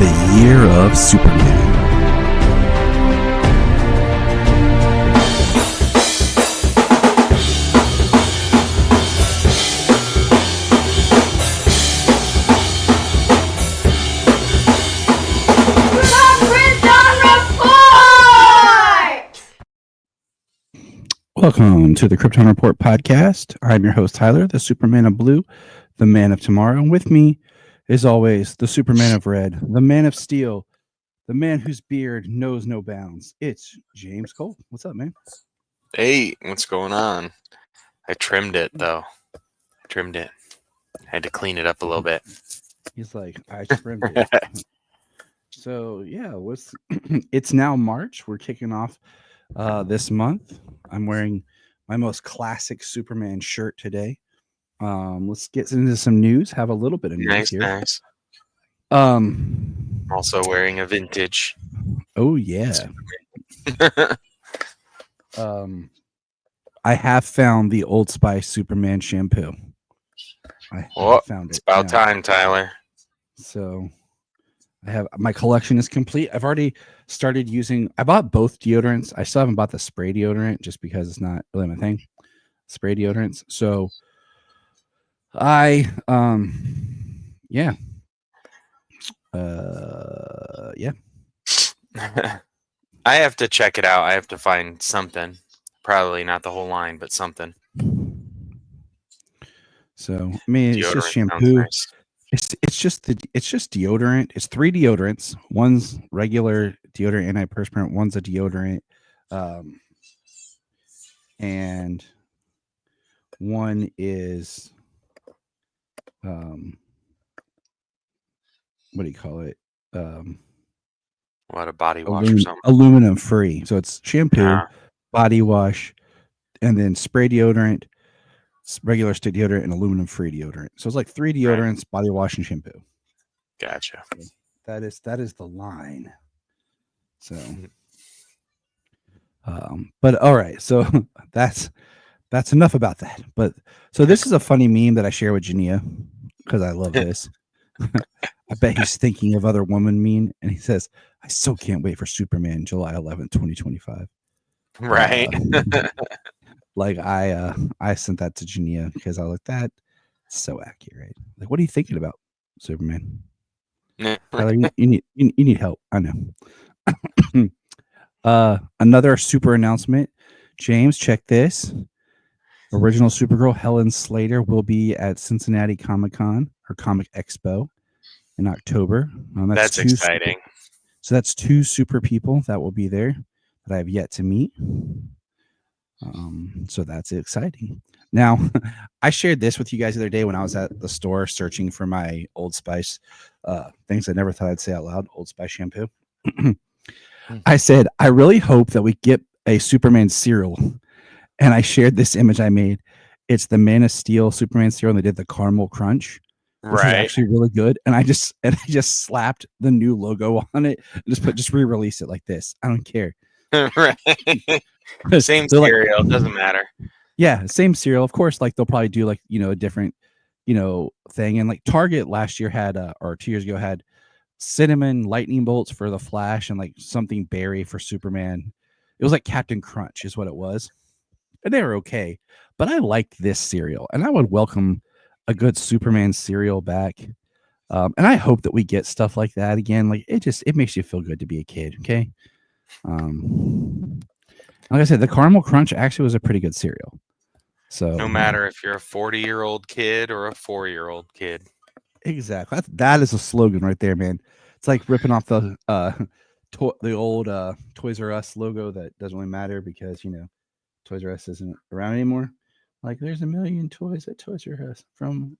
the Year of Superman. Welcome to the Krypton Report podcast. I'm your host, Tyler, the Superman of Blue, the Man of Tomorrow. And with me, as always, the Superman of Red, the Man of Steel, the man whose beard knows no bounds. It's James Cole. What's up, man? Hey, what's going on? I trimmed it, though. I trimmed it. I had to clean it up a little bit. He's like, I trimmed it. So, yeah, it's now March. We're kicking off this month. I'm wearing my most classic Superman shirt today. Let's get into some news. Have a little bit of news here. Nice. Also wearing a vintage. Oh yeah. I have found the Old Spice Superman shampoo. I found it. It's about time, Tyler. So my collection is complete. I've already started using. I bought both deodorants. I still haven't bought the spray deodorant just because it's not really my thing. Spray deodorants. So I yeah. I have to check it out. I have to find something. Probably not the whole line, but something. So I mean, it's just shampoo. Nice. It's just deodorant. It's 3 deodorants. One's regular deodorant, antiperspirant. One's a deodorant, and one is what do you call it? What, a body wash or something? Aluminum free. So it's shampoo, body wash, and then spray deodorant, regular deodorant, and aluminum free deodorant. So it's like 3 deodorants, body wash, and shampoo. Gotcha. So that is the line. So but all right, so that's enough about that. But so this is a funny meme that I share with Jania because I love this. I bet he's thinking of other woman meme, and he says, I still can't wait for Superman July 11th, 2025. Right. Like I sent that to Jania because I was like, that's so accurate. Like, what are you thinking about, Superman? Tyler, you need help. I know. Another super announcement. James, check this. Original Supergirl Helen Slater will be at Cincinnati Comic-Con, her Comic Expo, in October. That's exciting. So that's 2 super people that will be there that I have yet to meet. So that's exciting. Now, I shared this with you guys the other day when I was at the store searching for my Old Spice things I never thought I'd say out loud. Old Spice shampoo. I said, I really hope that we get a Superman cereal. And I shared this image I made. It's the Man of Steel Superman cereal, and they did the caramel crunch, which is actually really good. And I just slapped the new logo on it and just re-release it like this. I don't care. Right. Same cereal, like, doesn't matter. Yeah, same cereal. Of course, like they'll probably do like, a different, thing. And like Target last year had or 2 years ago had cinnamon lightning bolts for the Flash and like something berry for Superman. It was like Captain Crunch is what it was. And they were okay. But I liked this cereal, and I would welcome a good Superman cereal back. And I hope that we get stuff like that again. Like it makes you feel good to be a kid. Okay. Like I said, the caramel crunch actually was a pretty good cereal. So no matter if you're a 40-year-old kid or a 4-year-old kid. Exactly. That is a slogan right there, man. It's like ripping off the old Toys R Us logo that doesn't really matter because, Toys R Us isn't around anymore. Like there's a million toys at Toys R Us, from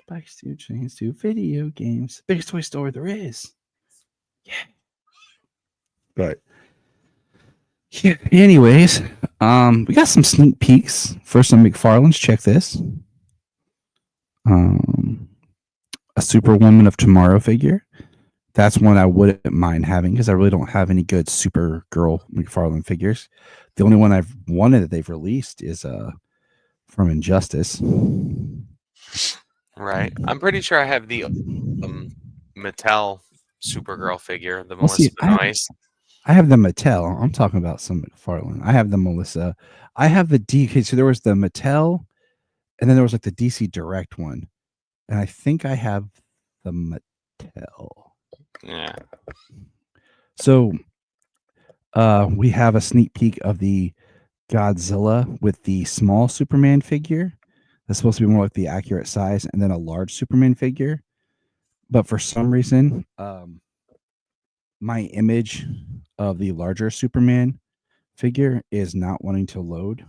bikes to chains to video games. Biggest toy store there is. Yeah. But yeah, anyways, we got some sneak peeks for some McFarlane's. Check this. A Superwoman of Tomorrow figure. That's one I wouldn't mind having because I really don't have any good Supergirl McFarlane figures. The only one I've wanted that they've released is from Injustice. Right. I'm pretty sure I have the Mattel Supergirl figure, the Well, see, Melissa Benoist. I have the Mattel. I'm talking about some McFarlane. I have the Melissa. I have the DK. So there was the Mattel, and then there was like the DC Direct one, and I think I have the Mattel. Yeah. So we have a sneak peek of the Godzilla with the small Superman figure. That's supposed to be more like the accurate size, and then a large Superman figure. But for some reason, my image of the larger Superman figure is not wanting to load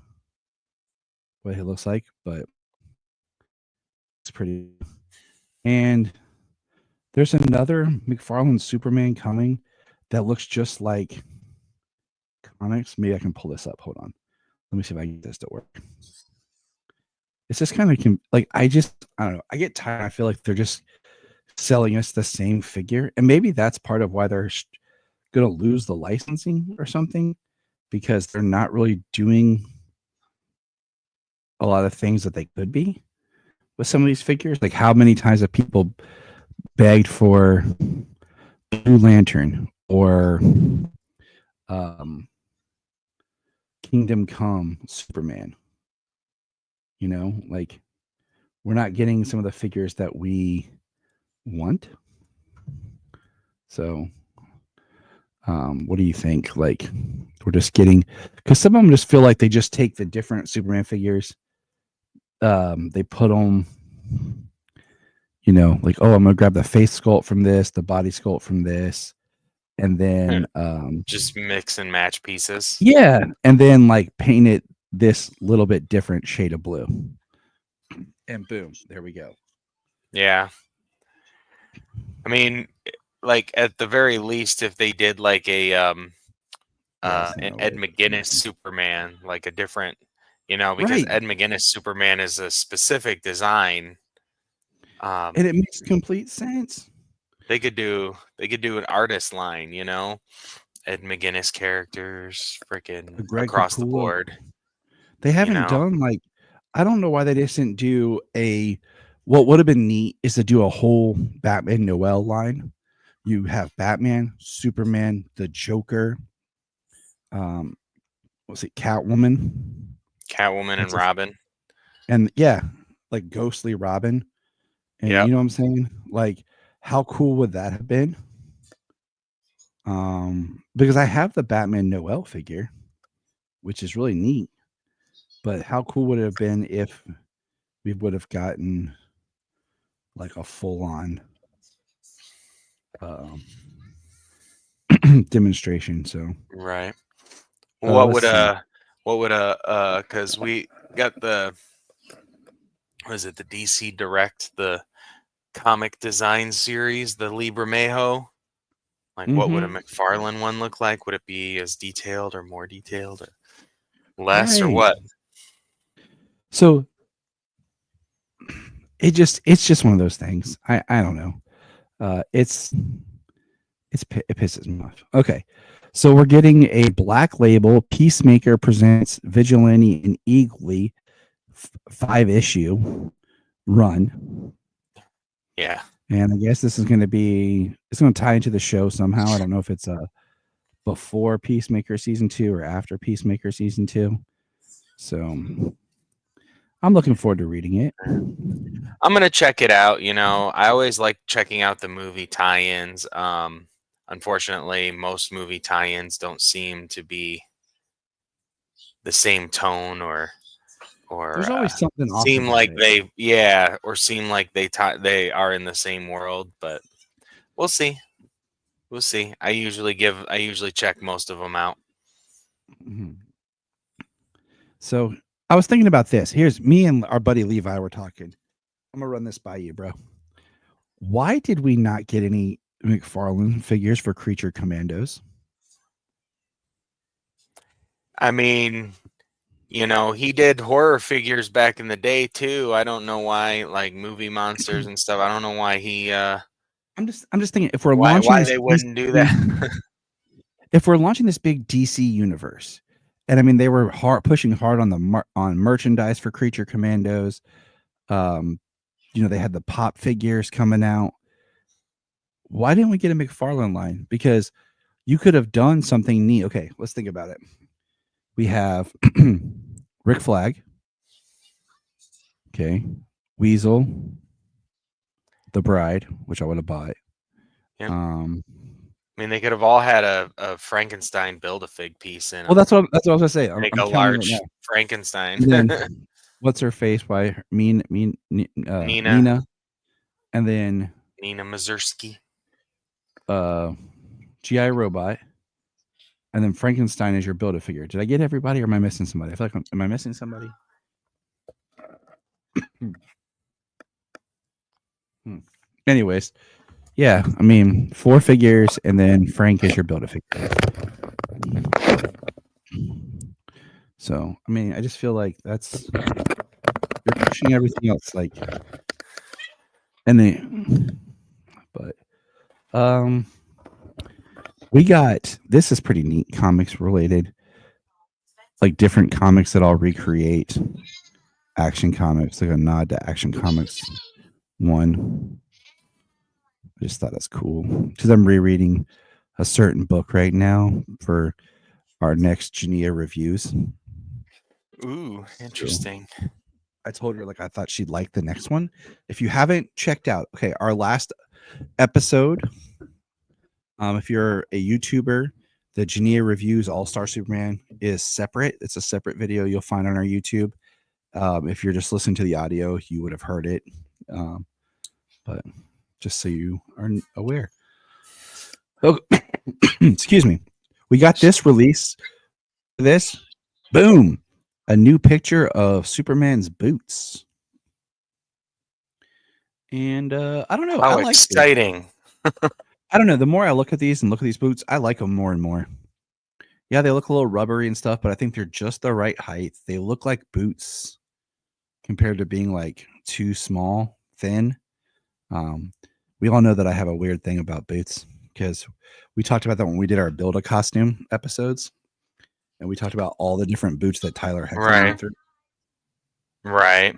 what he looks like, but it's pretty. And there's another McFarlane Superman coming that looks just like comics. Maybe I can pull this up. Hold on. Let me see if I can get this to work. It's just kind of like I don't know. I get tired. I feel like they're just selling us the same figure, and maybe that's part of why they're going to lose the licensing or something, because they're not really doing a lot of things that they could be with some of these figures. Like, how many times have people begged for Blue Lantern or Kingdom Come Superman? You know, like, we're not getting some of the figures that we want. So, what do you think? Like, we're just getting, because some of them just feel like they just take the different Superman figures, they put them, you know, like, oh, I'm gonna grab the face sculpt from this, the body sculpt from this, and then just mix and match pieces. yeah, and then like paint it this little bit different shade of blue, and boom, there we go. Yeah. I mean, like at the very least, if they did like a an Ed McGuinness Superman, like a different, you know, because Right. Ed McGuinness Superman is a specific design. And it makes complete sense. They could do an artist line, you know, Ed McGuinness characters, freaking Greg across the Capullo. board. They You haven't know, done like, I don't know why they didn't do a. What would have been neat is to do a whole Batman Noel line. You have Batman, Superman, the Joker, was it Catwoman? Catwoman and That's Robin. and yeah, like ghostly Robin. And Yep. you know what I'm saying? Like, how cool would that have been? Because I have the Batman Noel figure, which is really neat. But how cool would it have been if we would have gotten like a full on demonstration? So Right. What let's would see. because we got the, what is it, the DC Direct, the comic design series, the Libramejo. Like, what would a McFarlane one look like? Would it be as detailed or more detailed or less or Right. what? So it's just one of those things. I don't know. It pisses me off. Okay. So we're getting a Black Label Peacemaker presents Vigilante and Eagly 5-issue run. Yeah. And I guess this is going to be, it's going to tie into the show somehow. I don't know if it's before Peacemaker season 2 or after Peacemaker season 2. So I'm looking forward to reading it. I'm gonna check it out. You know, I always like checking out the movie tie-ins. Unfortunately, most movie tie-ins don't seem to be the same tone or There's always something off seem about like it. or seem like they are in the same world. But we'll see. We'll see. I usually check most of them out. Mm-hmm. So I was thinking about this. Here's me and our buddy Levi were talking. I'm gonna run this by you, bro. Why did we not get any McFarlane figures for Creature Commandos? I mean, you know, he did horror figures back in the day too. I don't know why, like movie monsters and stuff. I don't know why he I'm just thinking, if we're why launching this they wouldn't do that. if we're launching this big DC universe, and I mean they were pushing hard on the on merchandise for Creature Commandos. You know, they had the pop figures coming out. why didn't we get a McFarlane line? Because you could have done something neat. Okay, let's think about it. We have Rick Flag, okay, Weasel, the Bride, which I would have bought. Yep. I mean, they could have all had a Frankenstein Build-A-Fig piece in them. Well, that's what I was gonna say. I'm Make telling a you right large now. Frankenstein. And then what's her face by Nina, Nina and then Mazursky. GI Robot, and then Frankenstein is your Build-A-Figure. Did I get everybody, or am I missing somebody? I feel like am I missing somebody? Anyways, yeah, I mean 4 figures, and then Frank is your Build-A-Figure. So I mean, I just feel like that's you're pushing everything else, like, and then, but we got this is pretty neat, comics related, like different comics that I'll recreate. Action Comics, like a nod to Action Comics 1. I just thought that's cool because I'm rereading a certain book right now for our next Jania reviews. Ooh, interesting. So I told her like I thought she'd like the next one. If you haven't checked out, okay, our last episode, if you're a YouTuber, the Jania reviews All Star Superman is separate. It's a separate video you'll find on our YouTube. If you're just listening to the audio, you would have heard it. But just so you are aware. Oh, excuse me. We got this release. This, boom, a new picture of Superman's boots. And I don't know. How I like exciting. I don't know. The more I look at these boots, I like them more and more. Yeah, they look a little rubbery and stuff, but I think they're just the right height. They look like boots compared to being like too small, thin. We all know that I have a weird thing about boots because we talked about that when we did our Build a Costume episodes, and we talked about all the different boots that Tyler Heckman went through. Right.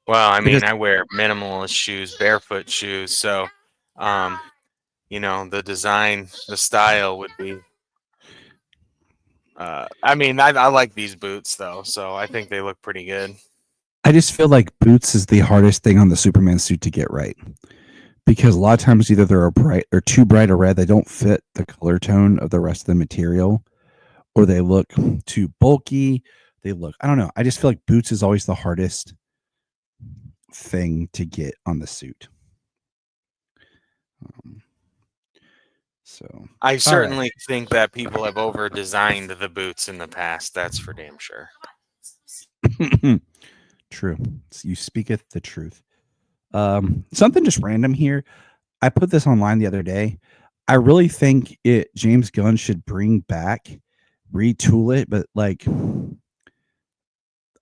Well, I mean, Because I wear minimalist shoes, barefoot shoes, so the design, the style would be. I mean, I like these boots though, so I think they look pretty good. I just feel like boots is the hardest thing on the Superman suit to get right. Because a lot of times either they're too bright a red, they don't fit the color tone of the rest of the material, or they look too bulky. I don't know. I just feel like boots is always the hardest thing to get on the suit. So I certainly think that people have over designed the boots in the past. That's for damn sure. True. You speaketh the truth. Something just random here. I put this online the other day. I really think James Gunn should bring back, retool it, but like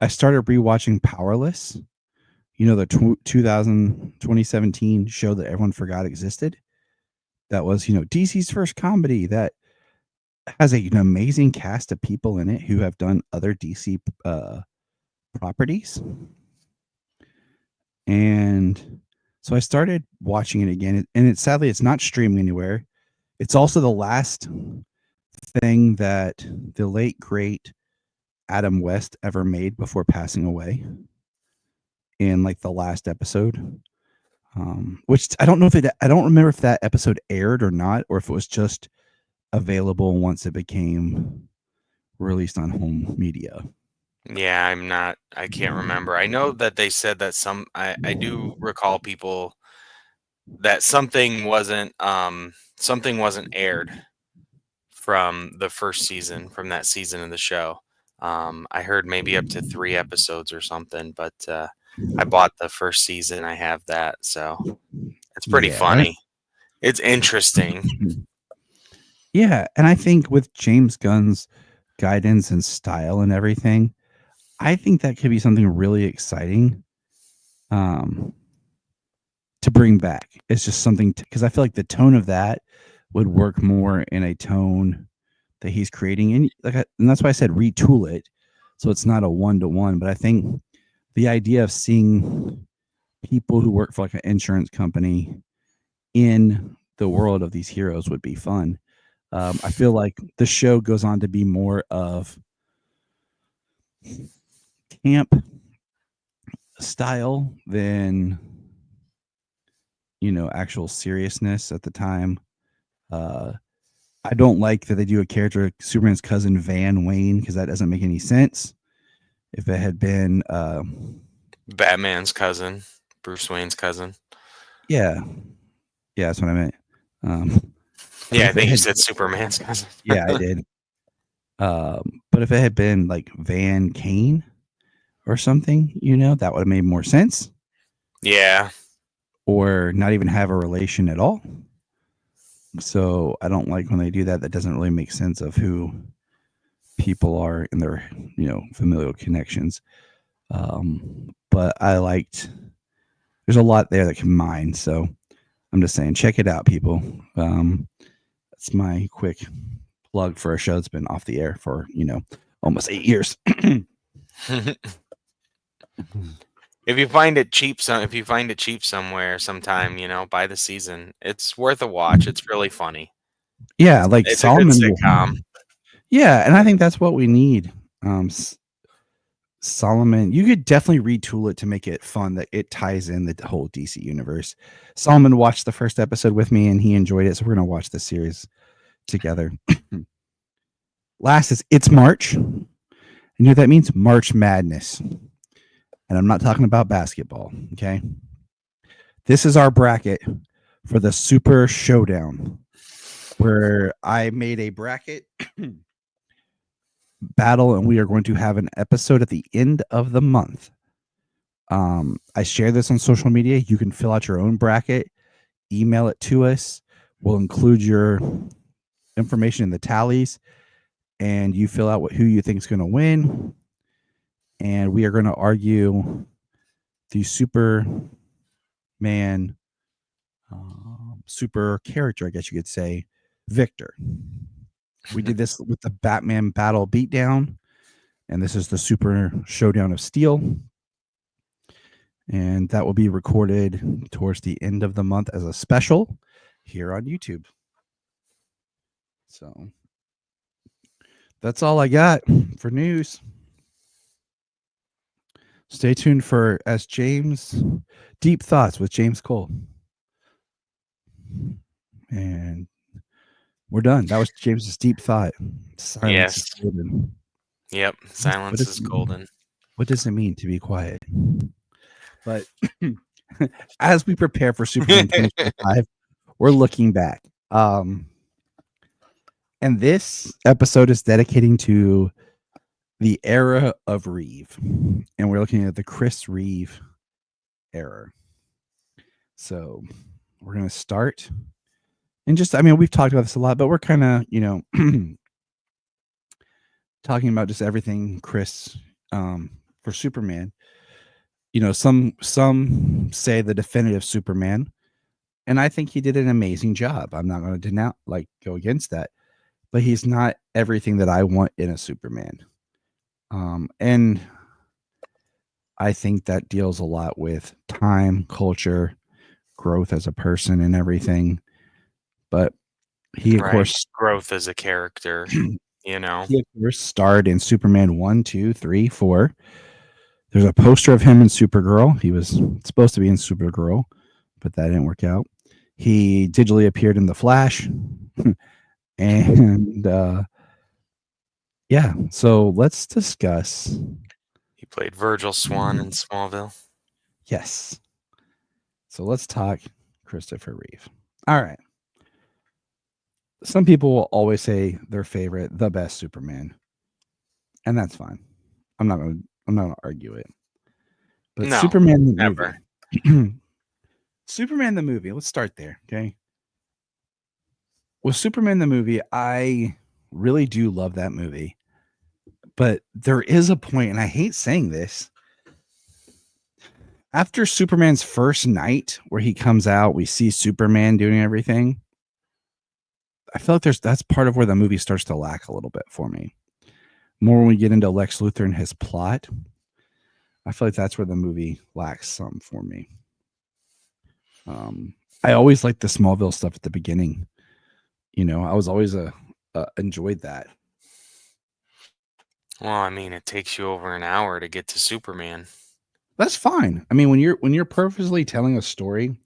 I started rewatching Powerless. You know, the 2017 show that everyone forgot existed. That was, DC's first comedy that has an amazing cast of people in it who have done other DC properties. And so I started watching it again, and sadly it's not streaming anywhere. It's also the last thing that the late great Adam West ever made before passing away in like the last episode. Which I don't know I don't remember if that episode aired or not, or if it was just available once it became released on home media. Yeah, I can't remember. I know that they said that I do recall people that something wasn't aired from the first season, from that season of the show. I heard maybe up to 3 episodes or something, but I bought the first season. I have that, so it's pretty funny. It's interesting. Yeah, and I think with James Gunn's guidance and style and everything, I think that could be something really exciting to bring back. It's just something because I feel like the tone of that would work more in a tone that he's creating, and that's why I said retool it so it's not a 1-to-1. But I think the idea of seeing people who work for like an insurance company in the world of these heroes would be fun. I feel like the show goes on to be more of camp style than actual seriousness at the time. Uh, I don't like that they do a character like Superman's cousin Van Wayne because that doesn't make any sense. If it had been, Batman's cousin, Bruce Wayne's cousin. yeah, yeah, that's what I meant. Um, but Yeah, I if it think you had, said Superman's cousin. yeah, I did. But if it had been like Van Kane or something, that would have made more sense. Yeah. Or not even have a relation at all. So I don't like when they do that. That doesn't really make sense of who people are in their, familial connections. But I liked. There's a lot there that can mine. So I'm just saying, check it out, people. That's my quick plug for a show that's been off the air for almost 8 years. If you find it cheap, somewhere sometime, buy the season. It's worth a watch. It's really funny. Yeah, like It's a good Solomon. sitcom. Yeah, and I think that's what we need. Solomon, you could definitely retool it to make it fun that it ties in the whole DC universe. Solomon watched the first episode with me and he enjoyed it, so we're gonna watch the series together. Last is It's March. And you know what that means? March Madness. And I'm not talking about basketball, okay? This is our bracket for the Super Showdown, where I made a bracket battle, and we are going to have an episode at the end of the month. I share this on social media. You can fill out your own bracket, email it to us. We'll include your information in the tallies, and you fill out who you think is going to win. And we are going to argue the Superman, super character, I guess you could say, Victor. We did this with the Batman Battle Beatdown, and this is the Super Showdown of Steel. And that will be recorded towards the end of the month as a special here on YouTube. So that's all I got for news. Stay tuned for James Deep Thoughts with James Cole. And we're done. That was James's deep thought. Silence is golden. Yep. Silence is golden. What does it mean to be quiet? But as we prepare for Superman 2025, we're looking back. And this episode is dedicating to the era of Reeve. And we're looking at the Chris Reeve era. So we're going to start. And just, we've talked about this a lot, but we're kind of, talking about just everything Chris for Superman. Some say the definitive Superman, and I think he did an amazing job. I'm not going to go against that, but he's not everything that I want in a Superman. And I think that deals a lot with time, culture, growth as a person, and everything. But he, of course, growth as a character. He, of course, starred in Superman 1, 2, 3, 4. There's a poster of him in Supergirl. He was supposed to be in Supergirl, but that didn't work out. He digitally appeared in The Flash. And yeah, so let's discuss. He played Virgil Swan in Smallville. Yes. So let's talk Christopher Reeve. All right. Some people will always say their favorite, the best Superman. And that's fine. I'm not gonna argue it. But no, Superman the never. movie. Superman the movie. Let's start there, okay? With Superman the movie, I really do love that movie. But there is a point, and I hate saying this. After Superman's first night where he comes out, we see Superman doing everything. I feel like that's part of where the movie starts to lack a little bit for me. More when we get into Lex Luthor and his plot. I feel like that's where the movie lacks some for me. I always liked the Smallville stuff at the beginning. I was always enjoyed that. Well, I mean, it takes you over an hour to get to Superman. That's fine. I mean, when you're purposely telling a story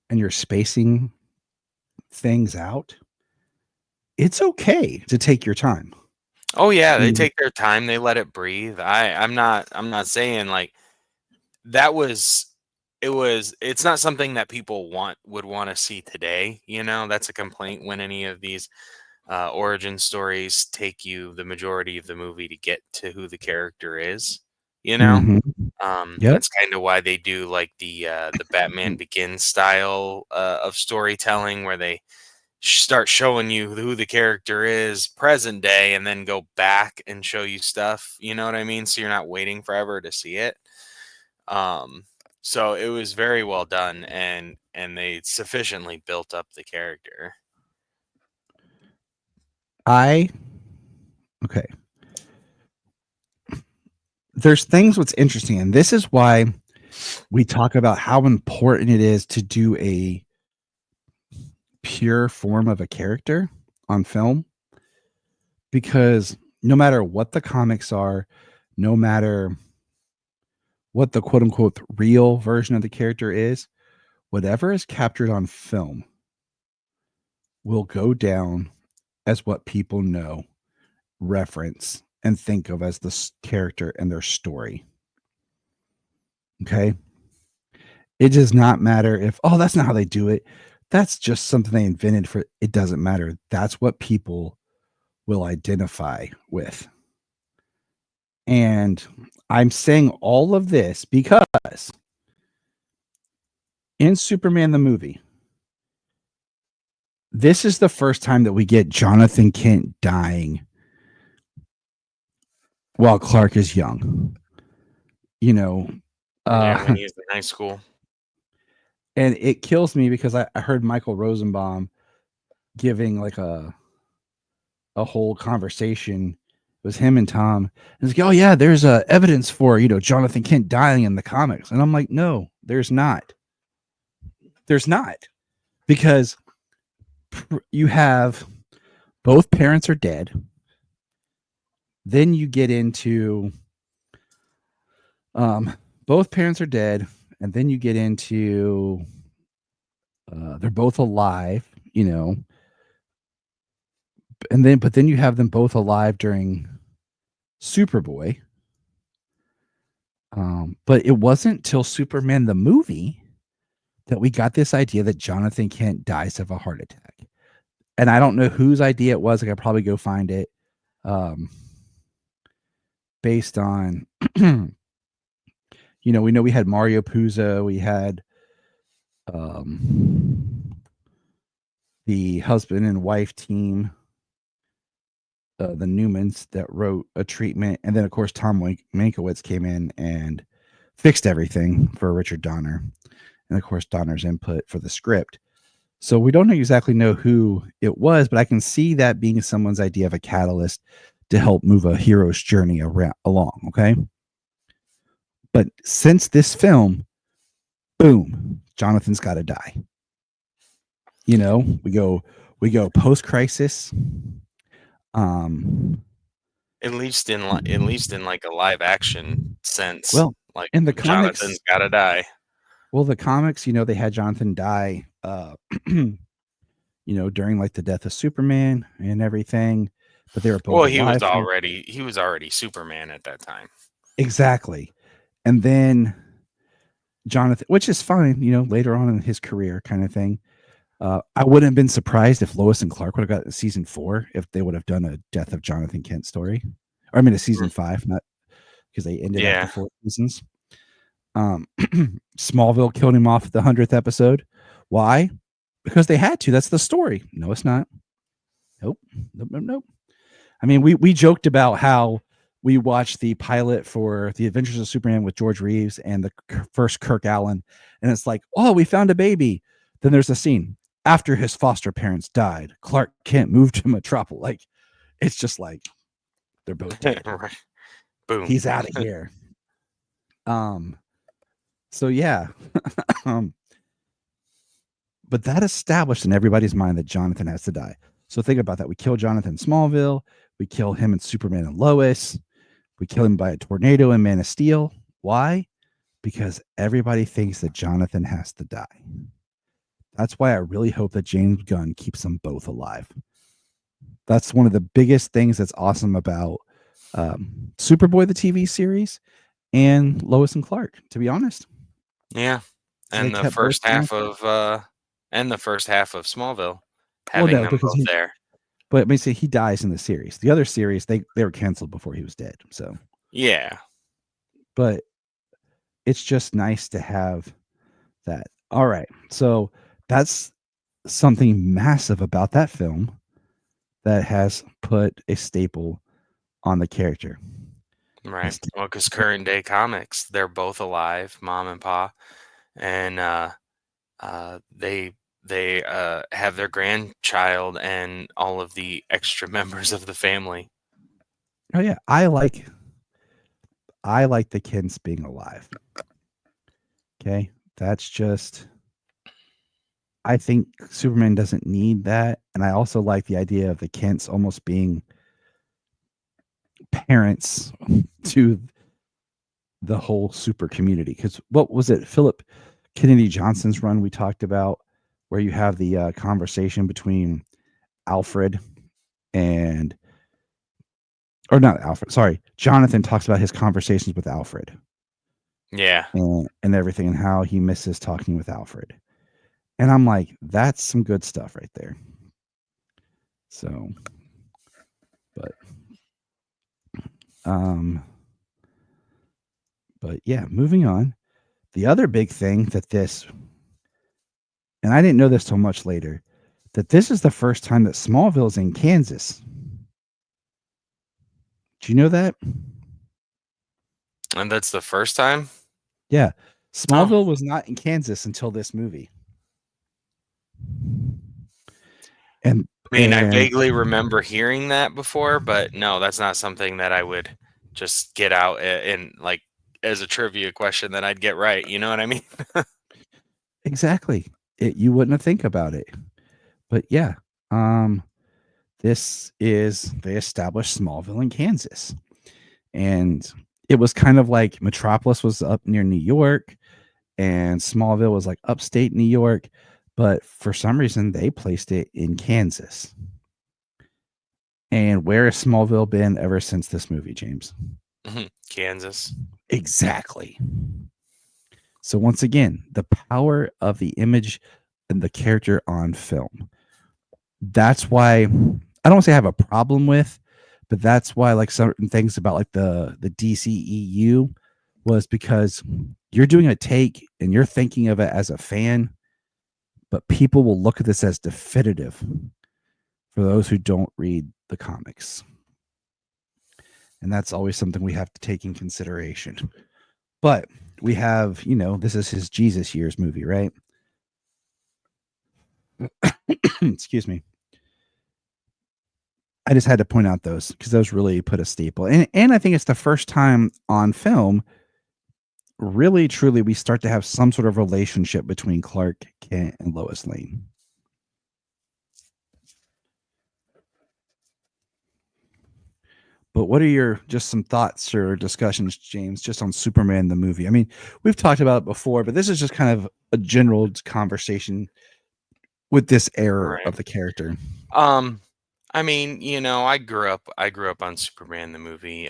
and you're spacing things out, it's okay to take your time. Oh yeah, they You take their time, they let it breathe. I'm not saying like that was it's not something that people would want to see today, you know? That's a complaint when any of these origin stories take you the majority of the movie to get to who the character is, you know? Mhm. Yep. That's kind of why they do like the Batman Begins style of storytelling, where they start showing you who the character is present day, and then go back and show you stuff. You know what I mean? So you're not waiting forever to see it. Um, so it was very well done, and they sufficiently built up the character. I okay. There's things what's interesting, and this is why we talk about how important it is to do a pure form of a character on film, because no matter what the comics are, no matter what the quote unquote real version of the character is, whatever is captured on film will go down as what people know, reference, and think of as the character and their story. Okay. It does not matter if, oh, that's not how they do it. That's just something they invented for it. Doesn't matter. That's what people will identify with. And I'm saying all of this because in Superman the movie, this is the first time that we get Jonathan Kent dying while Clark is young. You know, Yeah, when uh, he was in high school. and it kills me because I heard Michael Rosenbaum giving like a whole conversation. It was him and Tom. And it's like, oh yeah, there's evidence for Jonathan Kent dying in the comics, and I'm like, no, there's not. There's not, because you have both parents are dead. Then you get into both parents are dead, and then you get into they're both alive, and then you have them both alive during Superboy. But it wasn't till Superman the movie that we got this idea that Jonathan Kent dies of a heart attack. And I don't know whose idea it was. I could probably go find it. Based on, we know we had Mario Puzo, we had the husband and wife team, the Newmans, that wrote a treatment, and then of course Tom Mankiewicz came in and fixed everything for Richard Donner, and of course Donner's input for the script. So we don't exactly know who it was, but I can see that being someone's idea of a catalyst to help move a hero's journey along. Okay. But since this film, boom, Jonathan's got to die. We go post crisis. At least in like a live action sense, Well, like in the Jonathan's comics, gotta die. the comics, they had Jonathan die, during like the death of Superman and everything, but they were both Well, he was alive. already Superman at that time. Exactly. And then Jonathan, which is fine, later on in his career kind of thing. I wouldn't have been surprised if Lois and Clark would have got season 4 if they would have done a Death of Jonathan Kent story. Or I mean a season 5, not because they ended after Yeah. 4 seasons. Smallville killed him off at the 100th episode. Why? Because they had to. That's the story. No, it's not. Nope. Nope. I mean, we joked about how we watched the pilot for The Adventures of Superman with George Reeves and the first Kirk Allen, and it's like, oh, we found a baby. Then there's a scene after his foster parents died. Clark Kent moved to Metropolis. Like, it's just like they're both dead. Right. Boom. He's out of here. So yeah. But that established in everybody's mind that Jonathan has to die. So think about that. We kill Jonathan in Smallville. We kill him in Superman and Lois. We kill him by a tornado in Man of Steel. Why? Because everybody thinks that Jonathan has to die. That's why I really hope that James Gunn keeps them both alive. That's one of the biggest things that's awesome about Superboy, the TV series, and Lois and Clark, to be honest. Yeah. So they And the kept both first half of Smallville, well, having no, them because both there. but I mean, see, he dies in the series. The other series, they were canceled before he was dead. So, Yeah. but it's just nice to have that. All right, so that's something massive about that film that has put a staple on the character. Right. This- Well, because current day comics, they're both alive, mom and pa, and they have their grandchild and all of the extra members of the family. Oh yeah, I like the Kents being alive. Okay, that's just I think Superman doesn't need that, and I also like the idea of the Kents almost being parents to the whole super community. Because what was it, Philip Kennedy Johnson's run we talked about, where you have the conversation between Alfred and, or not Alfred, sorry, Jonathan talks about his conversations with Alfred Yeah. and everything and how he misses talking with Alfred. And I'm like, that's some good stuff right there. So, but, um, but yeah, moving on. The other big thing that this, and I didn't know this till much later, that this is the first time that Smallville's in Kansas. Do you know that? And that's the first time? Yeah. Oh, Smallville was not in Kansas until this movie. And I mean, I and vaguely remember hearing that before, but no, that's not something that I would just get out in like as a trivia question that I'd get right. You know what I mean? exactly. You wouldn't think about it. But yeah, um this is they established Smallville in Kansas. And it was kind of like Metropolis was up near New York and Smallville was like upstate New York, but for some reason they placed it in Kansas. And where has Smallville been ever since this movie, James? Kansas. Exactly. So once again, the power of the image and the character on film. That's why I don't say I have a problem with, but that's why like certain things about like the DCEU was because you're doing a take and you're thinking of it as a fan, but people will look at this as definitive for those who don't read the comics. And that's always something we have to take in consideration. But we have, this is his Jesus Years movie, right? Excuse me. I just had to point out those because those really put a staple. And I think it's the first time on film, really truly, we start to have some sort of relationship between Clark Kent and Lois Lane. But what are your just some thoughts or discussions, James, just on Superman the movie? I mean, we've talked about it before, but this is just kind of a general conversation with this era Right. of the character. I mean, I grew up on Superman the movie.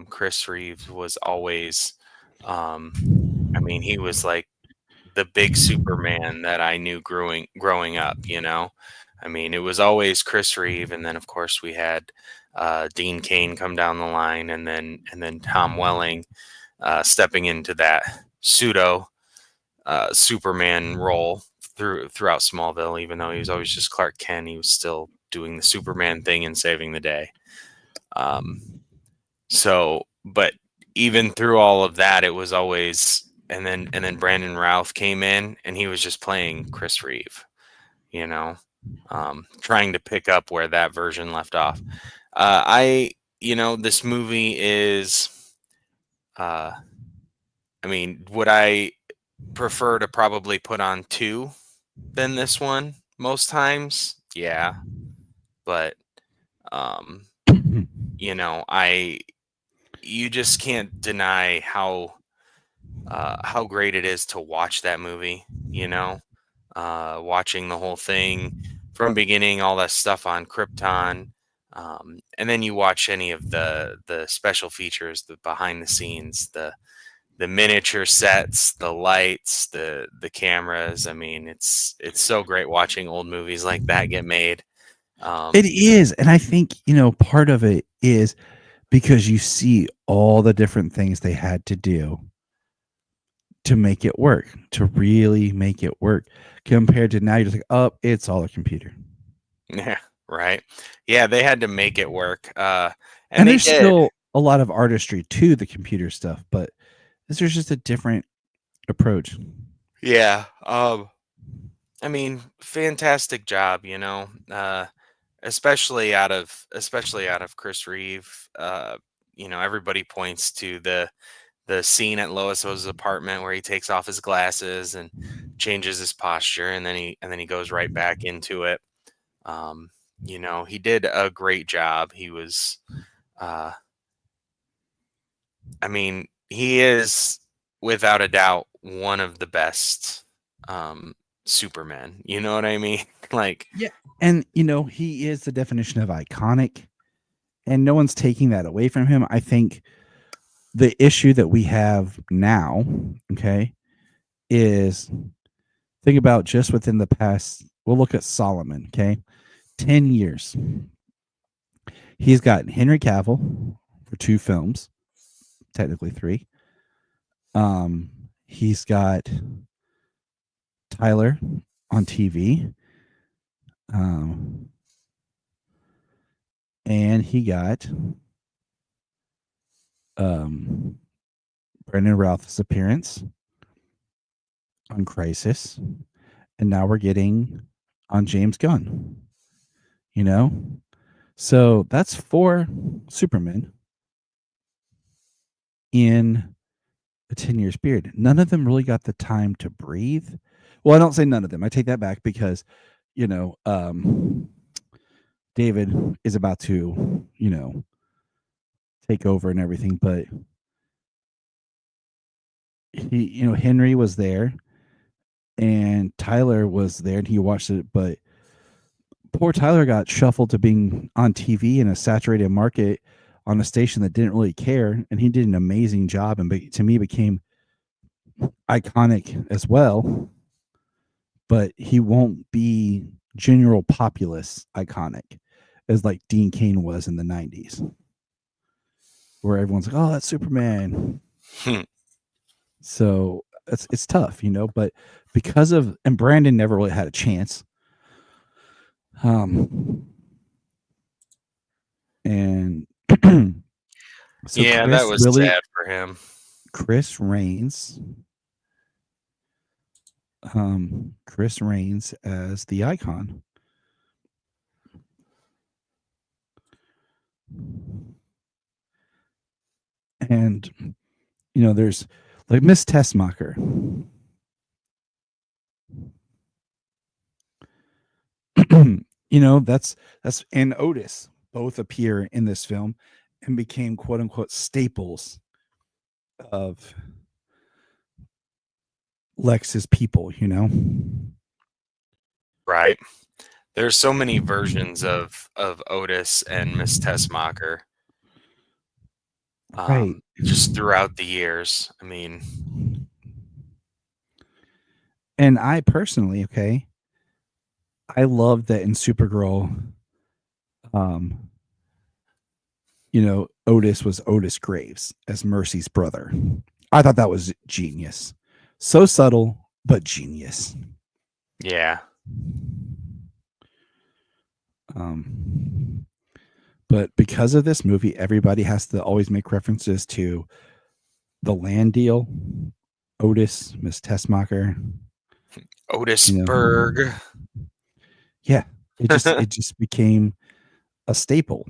Chris Reeves was always I mean, he was like the big Superman that I knew growing up, you know. I mean, it was always Chris Reeve, and then of course we had Dean Cain come down the line, and then Tom Welling stepping into that pseudo Superman role throughout Smallville. Even though he was always just Clark Kent, he was still doing the Superman thing and saving the day. Um, but even through all of that, it was always and then Brandon Routh came in and he was just playing Chris Reeve, you know, trying to pick up where that version left off. This movie is, uh, I mean, would I prefer to probably put on two? than this one most times. Yeah, but um, I you just can't deny how great it is to watch that movie. Watching the whole thing from beginning, all that stuff on Krypton, and then you watch any of the special features, the behind the scenes, the miniature sets, the lights, the cameras. I mean, it's so great watching old movies like that get made. It Um, is, and I think, part of it is because you see all the different things they had to do to make it work, to really make it work, compared to now you're just like, "Oh, it's all a computer." yeah, right. Yeah, they had to make it work, and And they there's did. still a lot of artistry to the computer stuff, but there's just a different approach. Yeah. I mean, fantastic job, especially out of Chris Reeve. Everybody points to the scene at Lois's apartment where he takes off his glasses and changes his posture, and then he goes right back into it. Um, he did a great job. He was, uh, I mean, he is without a doubt one of the best Supermen. You know what I mean? Like, Yeah. And, he is the definition of iconic, and no one's taking that away from him. I think the issue that we have now, okay, is think about just within the past, we'll look at Solomon, okay? 10 years. He's got Henry Cavill for 2 films, technically 3. He's got Tyler on TV. Um, and he got um Brendan Routh's appearance on Crisis, and now we're getting on James Gunn. You know, so that's 4 Supermen in a 10-year period. None of them really got the time to breathe. Well, I don't say none of them. I take that back because, you know, um, David is about to, take over and everything, but Henry was there and Tyler was there and he watched it, but poor Tyler got shuffled to being on TV in a saturated market on a station that didn't really care, and he did an amazing job and to me became iconic as well, but he won't be general populace iconic as like Dean Cain was in the 90s, where everyone's like, "Oh, that's Superman." hmm, So it's tough, but because of and Brandon never really had a chance. Um and so yeah, that was sad for him. Chris Reigns Chris Reigns as the icon. And there's like Miss Tessmacher. That's and Otis both appear in this film and became quote unquote staples of Lex's people. Right. There's so many versions of Otis and Miss Tessmacher, Right. just throughout the years. I mean, And I personally, okay, I love that in Supergirl, um, Otis was Otis Graves as Mercy's brother. I thought that was genius. So subtle, but genius. yeah. Um, but because of this movie, everybody has to always make references to the land deal, Otis, Miss Tessmacher. Otisburg. Yeah, it just became a staple.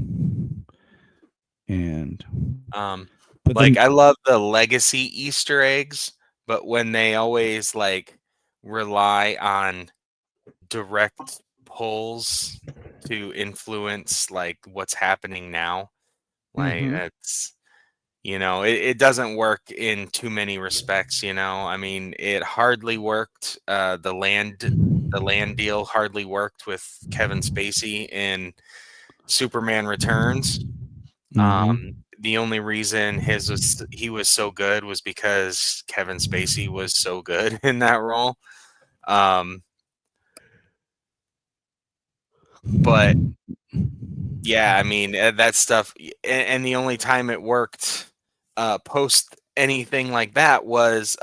And um, but like, then I love the legacy Easter eggs, but when they always like rely on direct pulls to influence like what's happening now. Like Mm-hmm. that's it doesn't work in too many respects. I mean, it hardly worked. The land deal hardly worked with Kevin Spacey in Superman Returns. Mm-hmm. The only reason he was so good was because Kevin Spacey was so good in that role. Um, but yeah, I mean that stuff, and the only time it worked post anything like that was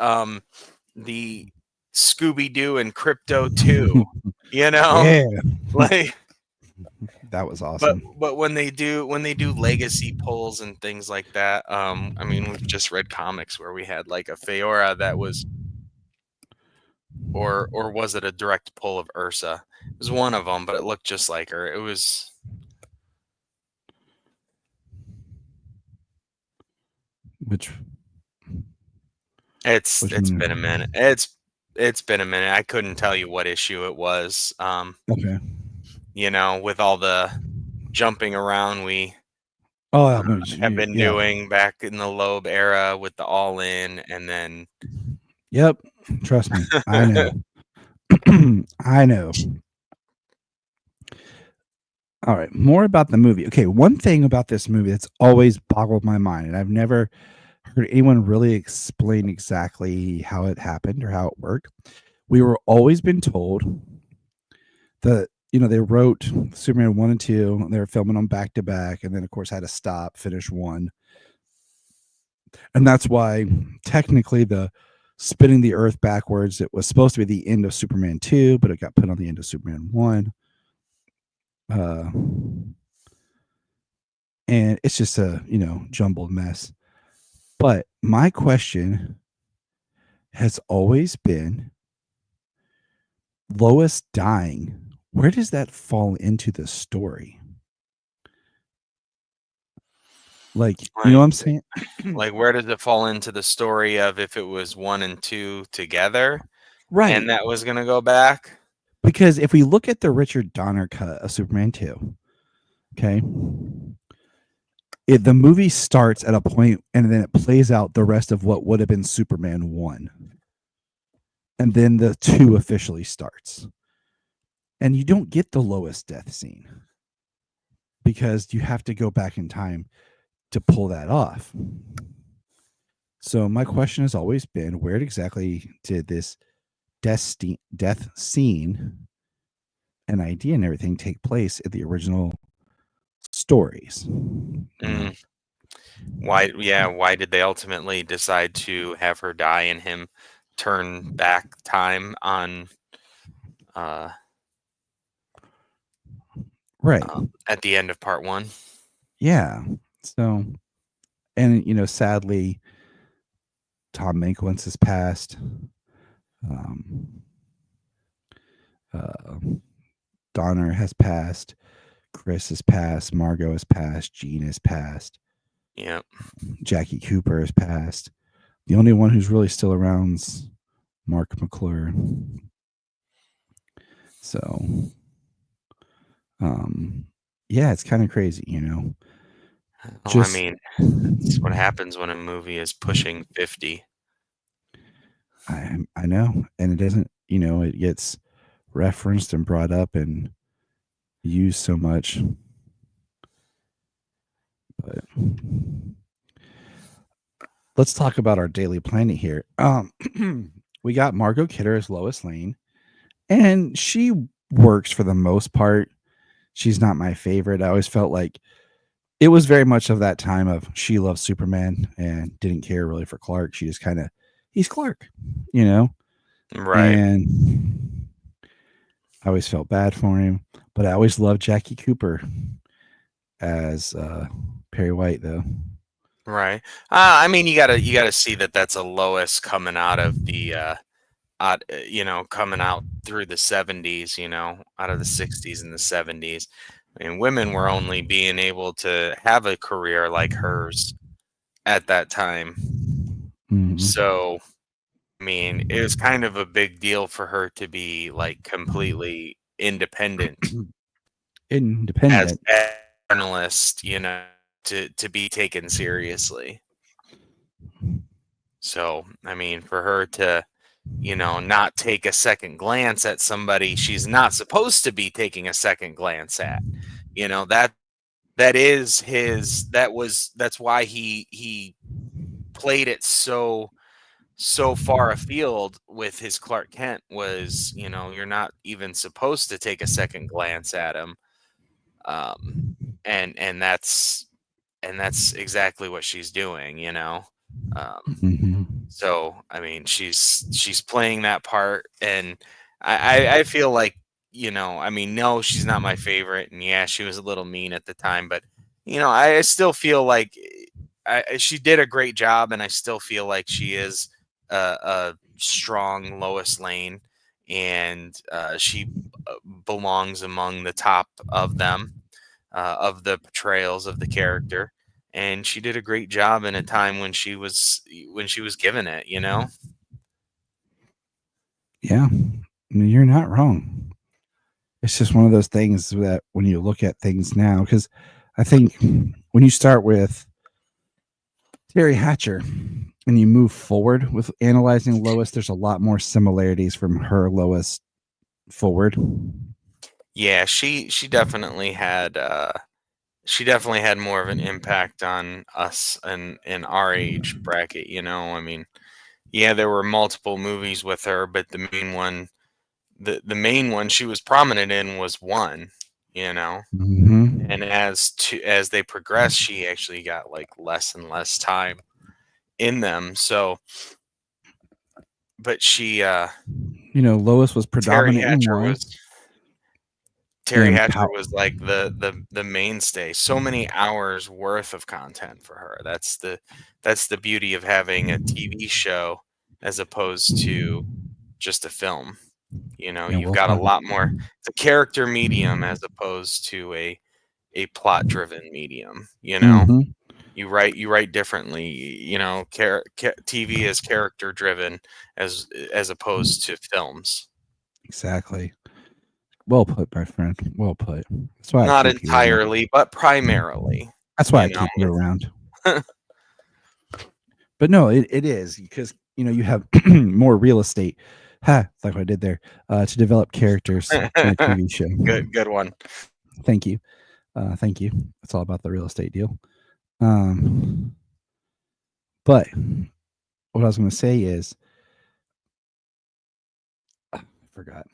the Scooby Doo and Crypto 2. You know, Yeah, like that was but awesome. but when they do legacy polls and things like that, I mean, we've just read comics where we had like a Feora that was, or was it a direct pull of Ursa? It was one of them, but it looked just like her. It was Which it's which it's been a minute. one? It's been a minute. I couldn't tell you what issue it was. Okay. With all the jumping around we Oh, uh, have been yeah. doing back in the Loeb era with the All In, and then Yep. Trust me, I know. I know. All right, more about the movie. Okay, one thing about this movie that's always boggled my mind, and I've never heard anyone really explain exactly how it happened or how it worked. We were always been told that they wrote Superman 1 and 2, and they were filming them back to back, and then of course had to stop, finish one. And that's why technically the spinning the earth backwards, it was supposed to be the end of Superman 2, but it got put on the end of Superman 1. Uh and it's just a, jumbled mess. But my question has always been, Lois dying, where does that fall into the story? Like, you know what like I'm saying? like where does it fall into the story of if it was 1 and 2 together and Right. that was gonna go back? Because if we look at the Richard Donner cut of Superman 2, okay, the movie starts at a point and then it plays out the rest of what would have been Superman 1. And then the 2 officially starts. And you don't get the Lois death scene because you have to go back in time to pull that off. So my question has always been, where exactly did this death scene and idea and everything take place in the original stories? Mm, why did they ultimately decide to have her die and him turn back time on uh Right. at the end of part 1? Yeah. So, and sadly, Tom Mankiewicz has passed. Um, uh, Donner has passed. Chris has passed. Margot has passed. Jean has passed. Yep. Jackie Cooper has passed. The only one who's really still around's Mark McClure. So, yeah, it's kind of crazy, Well, I Just mean, that's what happens when a movie is pushing 50. I know, and it doesn't, it gets referenced and brought up and used so much, but let's talk about our Daily Planet here. We got Margot Kidder as Lois Lane, and she works for the most part. She's not my favorite. I always felt like it was very much of that time of she loves Superman and didn't care really for Clark. She just kind of, he's Clark, you know, Right. and I always felt bad for him. But I always loved Jackie Cooper as Perry White, though. Right. I mean, you gotta see that that's a Lois coming out of the coming out through the 70s, out of the 60s and the 70s. I mean, women were only being able to have a career like hers at that time. Mhm. So I mean, it was kind of a big deal for her to be like completely independent Independent. as a journalist, to be taken seriously. So, I mean, for her to, not take a second glance at somebody she's not supposed to be taking a second glance at, that is that's why he played it so far afield with his Clark Kent was, you're not even supposed to take a second glance at him. Um, and that's exactly what she's doing. Um, Mhm. so I mean, she's playing that part, and I feel like, I mean, no, she's not my favorite, and yeah, she was a little mean at the time, but I still feel like she did a great job, and I still feel like she is a strong Lois Lane, and she belongs among the top of them, of the portrayals of the character, and she did a great job in a time when she was given it. Yeah, you're not wrong. It's just one of those things that when you look at things now, because I think when you start with Terry Hatcher and you move forward with analyzing Lois, there's a lot more similarities from her Lois forward. Yeah, she definitely had more of an impact on us in our age bracket. I mean, yeah, there were multiple movies with her, but the main one she was prominent in was one, you know. Mm-hmm. And as they progressed, she actually got like less and less time in them. So, but Lois was Terry predominant in Hatcher one was Terry and Hatcher power. was like the mainstay. So many hours worth of content for her. That's the beauty of having a TV show as opposed to just a film. Yeah, You've well got a put. lot more. It's a character medium as opposed to a plot driven medium. Mm-hmm. You write differently. TV is character driven as opposed to films. Exactly. Well put, my friend. Well put. That's why I Not keep you around. entirely, but primarily. That's why I You know. keep you around. But no, it is because you have more real estate. Ha, like what I did there, to develop characters in a TV show. Good one. Thank you. Thank you. It's all about the real estate deal. Um, but what I was going to say is, I forgot.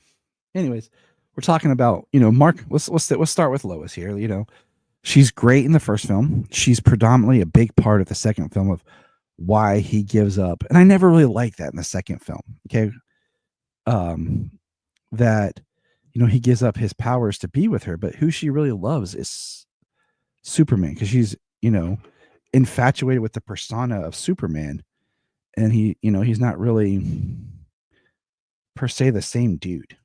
Anyways, we're talking about Mark. Let's start with Lois here. She's great in the first film. She's predominantly a big part of the second film of why he gives up, and I never really liked that in the second film. Okay, that he gives up his powers to be with her, but who she really loves is Superman because she's infatuated with the persona of Superman, and he's not really per se the same dude,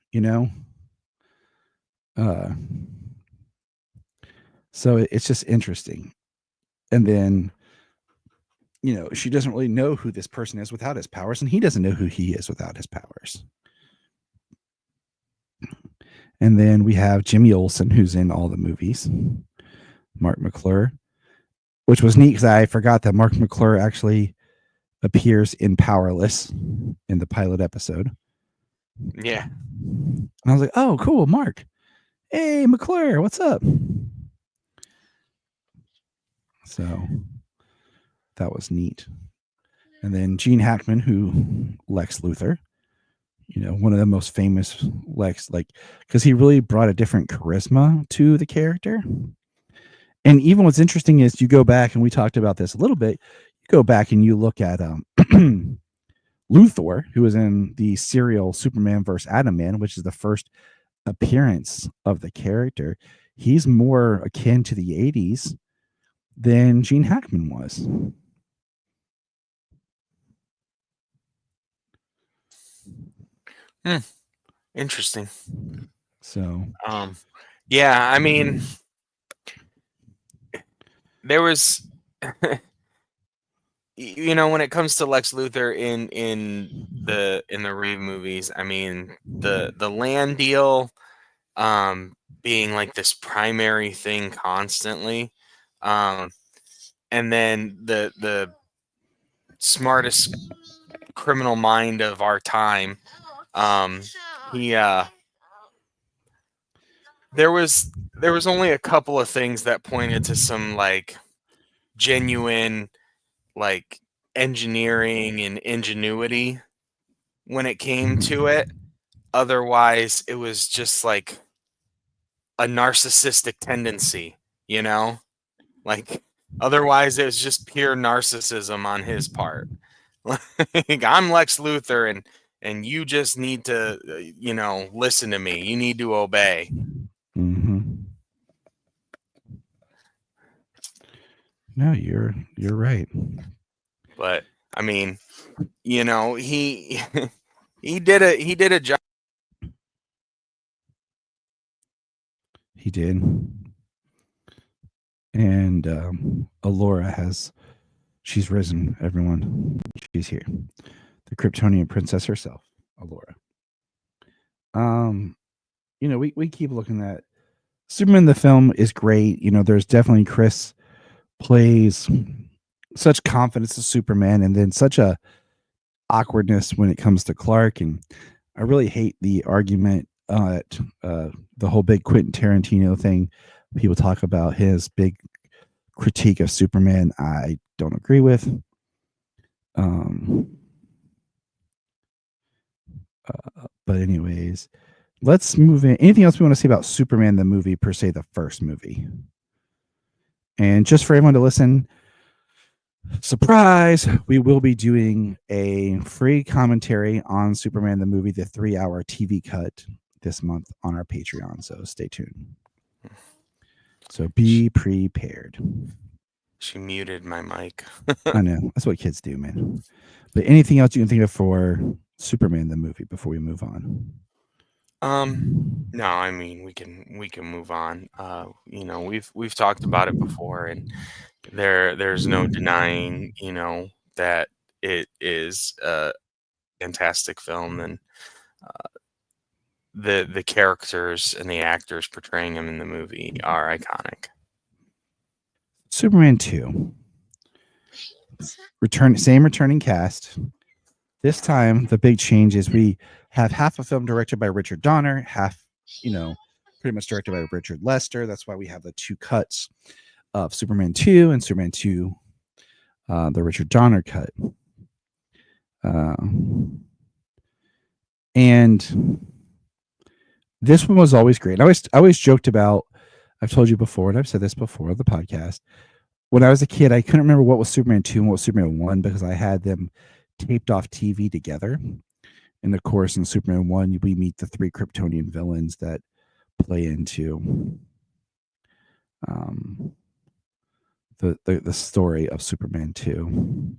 uh so it's just interesting. And then she doesn't really know who this person is without his powers, and he doesn't know who he is without his powers. And then we have Jimmy Olsen, who's in all the movies, Mark McClure, which was neat because I forgot that Mark McClure actually appears in Powerless in the pilot episode. Yeah. And I was like, oh, cool, Mark. Hey, McClure, what's up? So that was neat. And then Gene Hackman, who Lex Luthor, one of the most famous Lex, because he really brought a different charisma to the character. And even what's interesting is you go back, and we talked about this a little bit. You go back and you look at Luthor, who was in the serial Superman vs. Atom Man, which is the first appearance of the character. He's more akin to the 80s than Gene Hackman was. Interesting. So, Yeah, I mean, there was you know, when it comes to Lex Luthor in the Reeve movies, I mean, the land deal being like this primary thing constantly, um and then the smartest criminal mind of our time, um he there was only a couple of things that pointed to some like genuine like engineering and ingenuity when it came to it. Otherwise, it was just like a narcissistic tendency, you know? Like, otherwise, it was just pure narcissism on his part. Like, I'm Lex Luthor, and you just need to, listen to me. You need to obey. Mm-hmm. No, you're right. But I mean, he he did a job. He did. And she's risen, everyone. She's here. The Kryptonian princess herself, Alora. We keep looking at Superman. The film is great. There's definitely Chris plays such confidence as Superman, and then such a awkwardness when it comes to Clark. And I really hate the argument at the whole big Quentin Tarantino thing. People talk about his big critique of Superman. I don't agree with. But anyways, let's move in. Anything else we want to say about Superman the movie per se, the first movie? And just for everyone to listen, surprise, we will be doing a free commentary on Superman the movie, the 3-hour TV cut this month on our Patreon. So stay tuned. So be prepared. She muted my mic. I know. That's what kids do, man. But anything else you can think of for Superman the movie before we move on? No, I mean we can move on. We've talked about it before, and there's no denying, that it is a fantastic film, and the characters and the actors portraying him in the movie are iconic. Superman 2. Same returning cast. This time, the big change is we have half a film directed by Richard Donner, half, pretty much directed by Richard Lester. That's why we have the two cuts of Superman 2 and Superman 2, the Richard Donner cut. And this one was always great. I always joked about, I've told you before, and I've said this before on the podcast. When I was a kid, I couldn't remember what was Superman 2 and what was Superman 1 because I had them taped off TV together. And of course, in Superman 1, we meet the 3 Kryptonian villains that play into the story of Superman 2.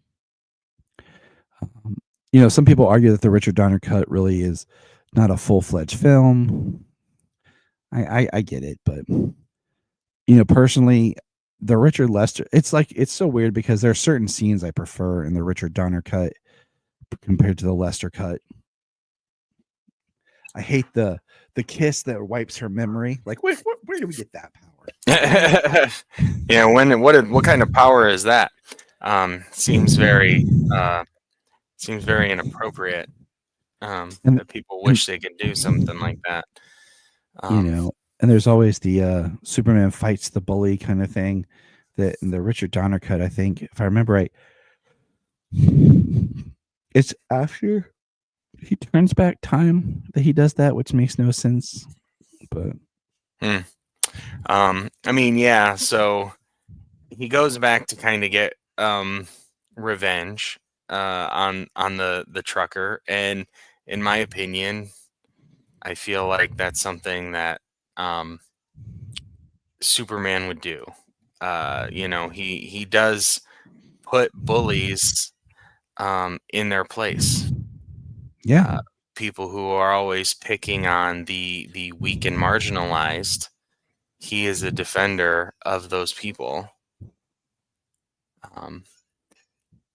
Some people argue that the Richard Donner cut really is not a full-fledged film. I get it, but personally, the Richard Lester, it's so weird because there are certain scenes I prefer in the Richard Donner cut compared to the Lester cut. I hate the kiss that wipes her memory. Like, where do we get that power? Yeah, what kind of power is that? Seems very inappropriate. That people wish they could do something like that. And there's always the Superman fights the bully kind of thing. That in the Richard Donner cut, I think, if I remember right, it's after he turns back time that he does that, which makes no sense. But I mean, yeah, so he goes back to kind of get revenge on the trucker, and in my opinion, I feel like that's something that Superman would do. He does put bullies in their place. yeah, People who are always picking on the weak and marginalized. He is a defender of those people.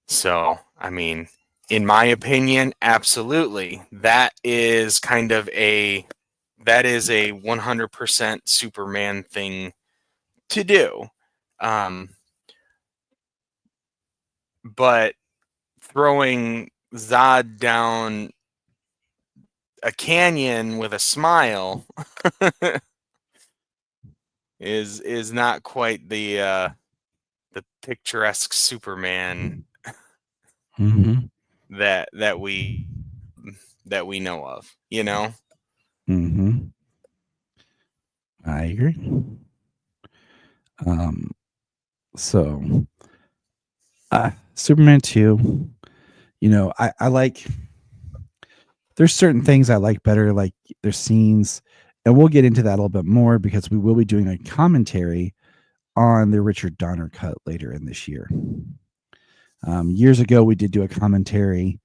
So, I mean, in my opinion, absolutely. That is 100% Superman thing to do. Um, but throwing Zod down a canyon with a smile is not quite the picturesque Superman Mm-hmm. that that we that we know of, you know? Mm-hmm. I agree. Um, so Superman 2, I like, there's certain things I like better, like there's scenes, and we'll get into that a little bit more because we will be doing a commentary on the Richard Donner cut later in this year. Years ago, we did do a commentary.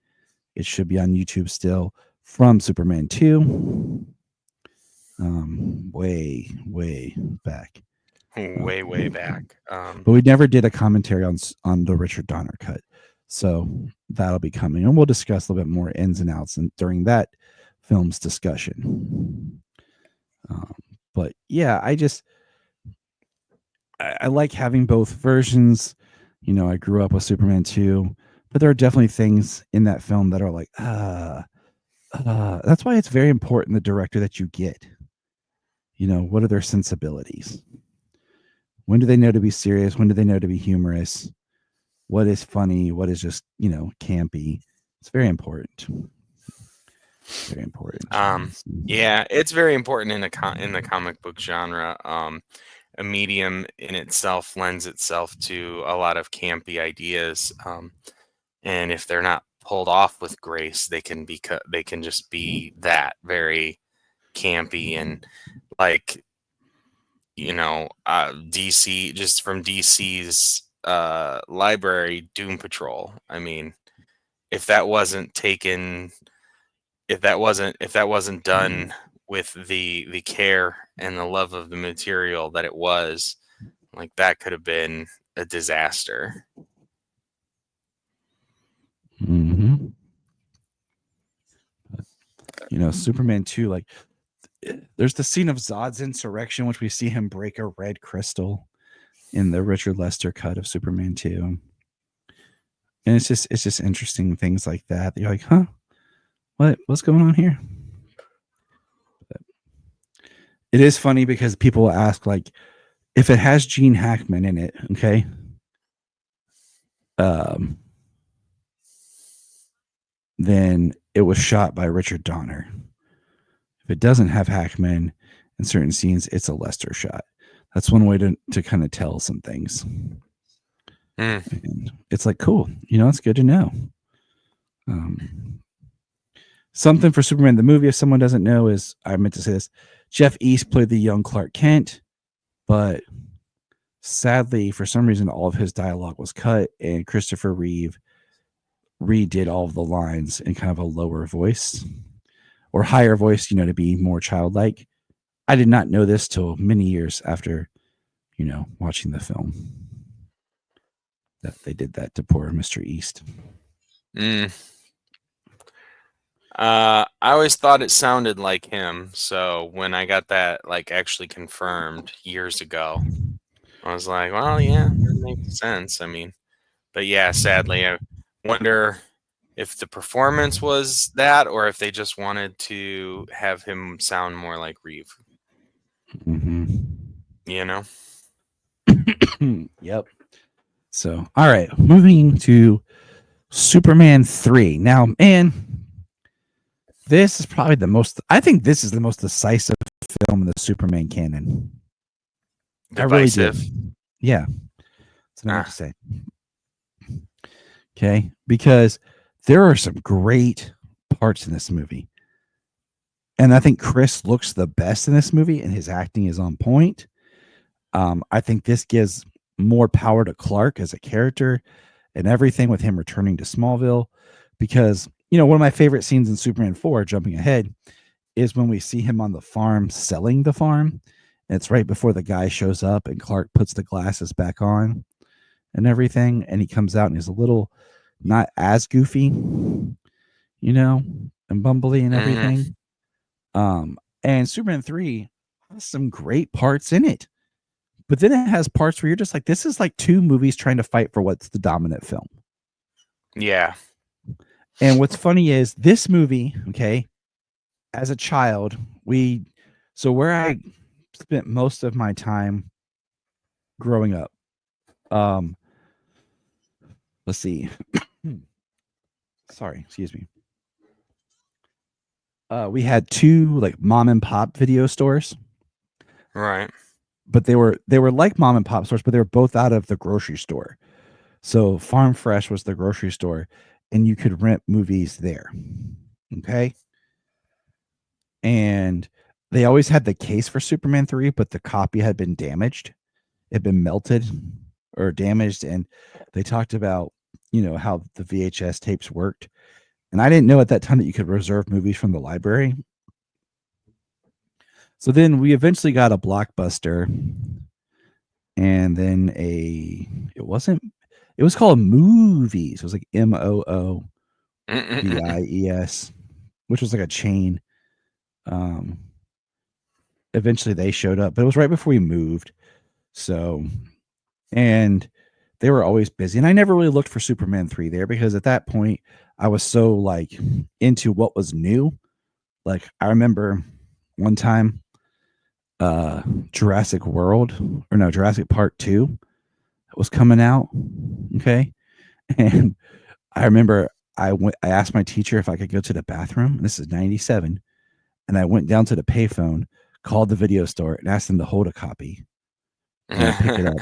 It should be on YouTube still from Superman 2. Way back. Way back. But we never did a commentary on the Richard Donner cut. So that'll be coming. And we'll discuss a little bit more ins and outs during that film's discussion. But yeah, I like having both versions. I grew up with Superman 2, but there are definitely things in that film that are like, that's why it's very important the director that you get. What are their sensibilities? When do they know to be serious? When do they know to be humorous? What is funny? What is just, campy? It's very important. Very important. Yeah, it's very important in the comic book genre. A medium in itself lends itself to a lot of campy ideas, and if they're not pulled off with grace, they can just be that very campy and like DC, just from DC's library, Doom Patrol. I mean, if that wasn't taken, if that wasn't done with the care and the love of the material that it was, like that could have been a disaster. Mm-hmm. Superman 2, like there's the scene of Zod's insurrection, which we see him break a red crystal in the Richard Lester cut of Superman 2. And it's just interesting things like that. You're like, huh? What's going on here? But it is funny because people will ask, like, if it has Gene Hackman in it, okay. Then it was shot by Richard Donner. If it doesn't have Hackman in certain scenes, it's a Lester shot. That's one way to kind of tell some things. And it's like, cool, it's good to know. Something for Superman the movie, if someone doesn't know, is, I meant to say this, Jeff East played the young Clark Kent, but sadly, for some reason, all of his dialogue was cut, and Christopher Reeve redid all of the lines in kind of a lower voice or higher voice, to be more childlike. I did not know this till many years after, watching the film, that they did that to poor Mr. East. I always thought it sounded like him, so when I got that like actually confirmed years ago, I was like, well, yeah, that makes sense. I mean, but yeah, sadly, I wonder if the performance was that or if they just wanted to have him sound more like Reeve. Mm-hmm. Yep. So, all right, moving to Superman 3. Now, man, this is probably I think this is the most decisive film in the Superman canon. Divisive. I really do. Yeah. That's what I have to say. Okay. Because there are some great parts in this movie. And I think Chris looks the best in this movie, and his acting is on point. I think this gives more power to Clark as a character and everything, with him returning to Smallville. Because, one of my favorite scenes in Superman 4, jumping ahead, is when we see him on the farm selling the farm. And it's right before the guy shows up, and Clark puts the glasses back on and everything. And he comes out and he's a little not as goofy, you know, and bumbly and Hmm. everything. And Superman 3 has some great parts in it. But then it has parts where you're just like, this is like two movies trying to fight for what's the dominant film. Yeah. And what's funny is this movie, okay, as a child, where I spent most of my time growing up, um, let's see. Sorry, excuse me. We had two like mom and pop video stores, Right. but they were like mom and pop stores, but they were both out of the grocery store. So Farm Fresh was the grocery store, and you could rent movies there. Okay. And they always had the case for Superman 3, but the copy had been damaged. It had been melted or damaged. And they talked about, how the VHS tapes worked. And I didn't know at that time that you could reserve movies from the library. So then we eventually got a Blockbuster, and then it was called Movies. It was like Moovies, which was like a chain. Um, Eventually they showed up, but it was right before we moved. So, and they were always busy. And I never really looked for Superman 3 there because at that point I was so like into what was new. Like I remember one time Jurassic Park 2 was coming out. Okay. And I remember I asked my teacher if I could go to the bathroom. This is 97. And I went down to the payphone, called the video store, and asked them to hold a copy. And I pick it up.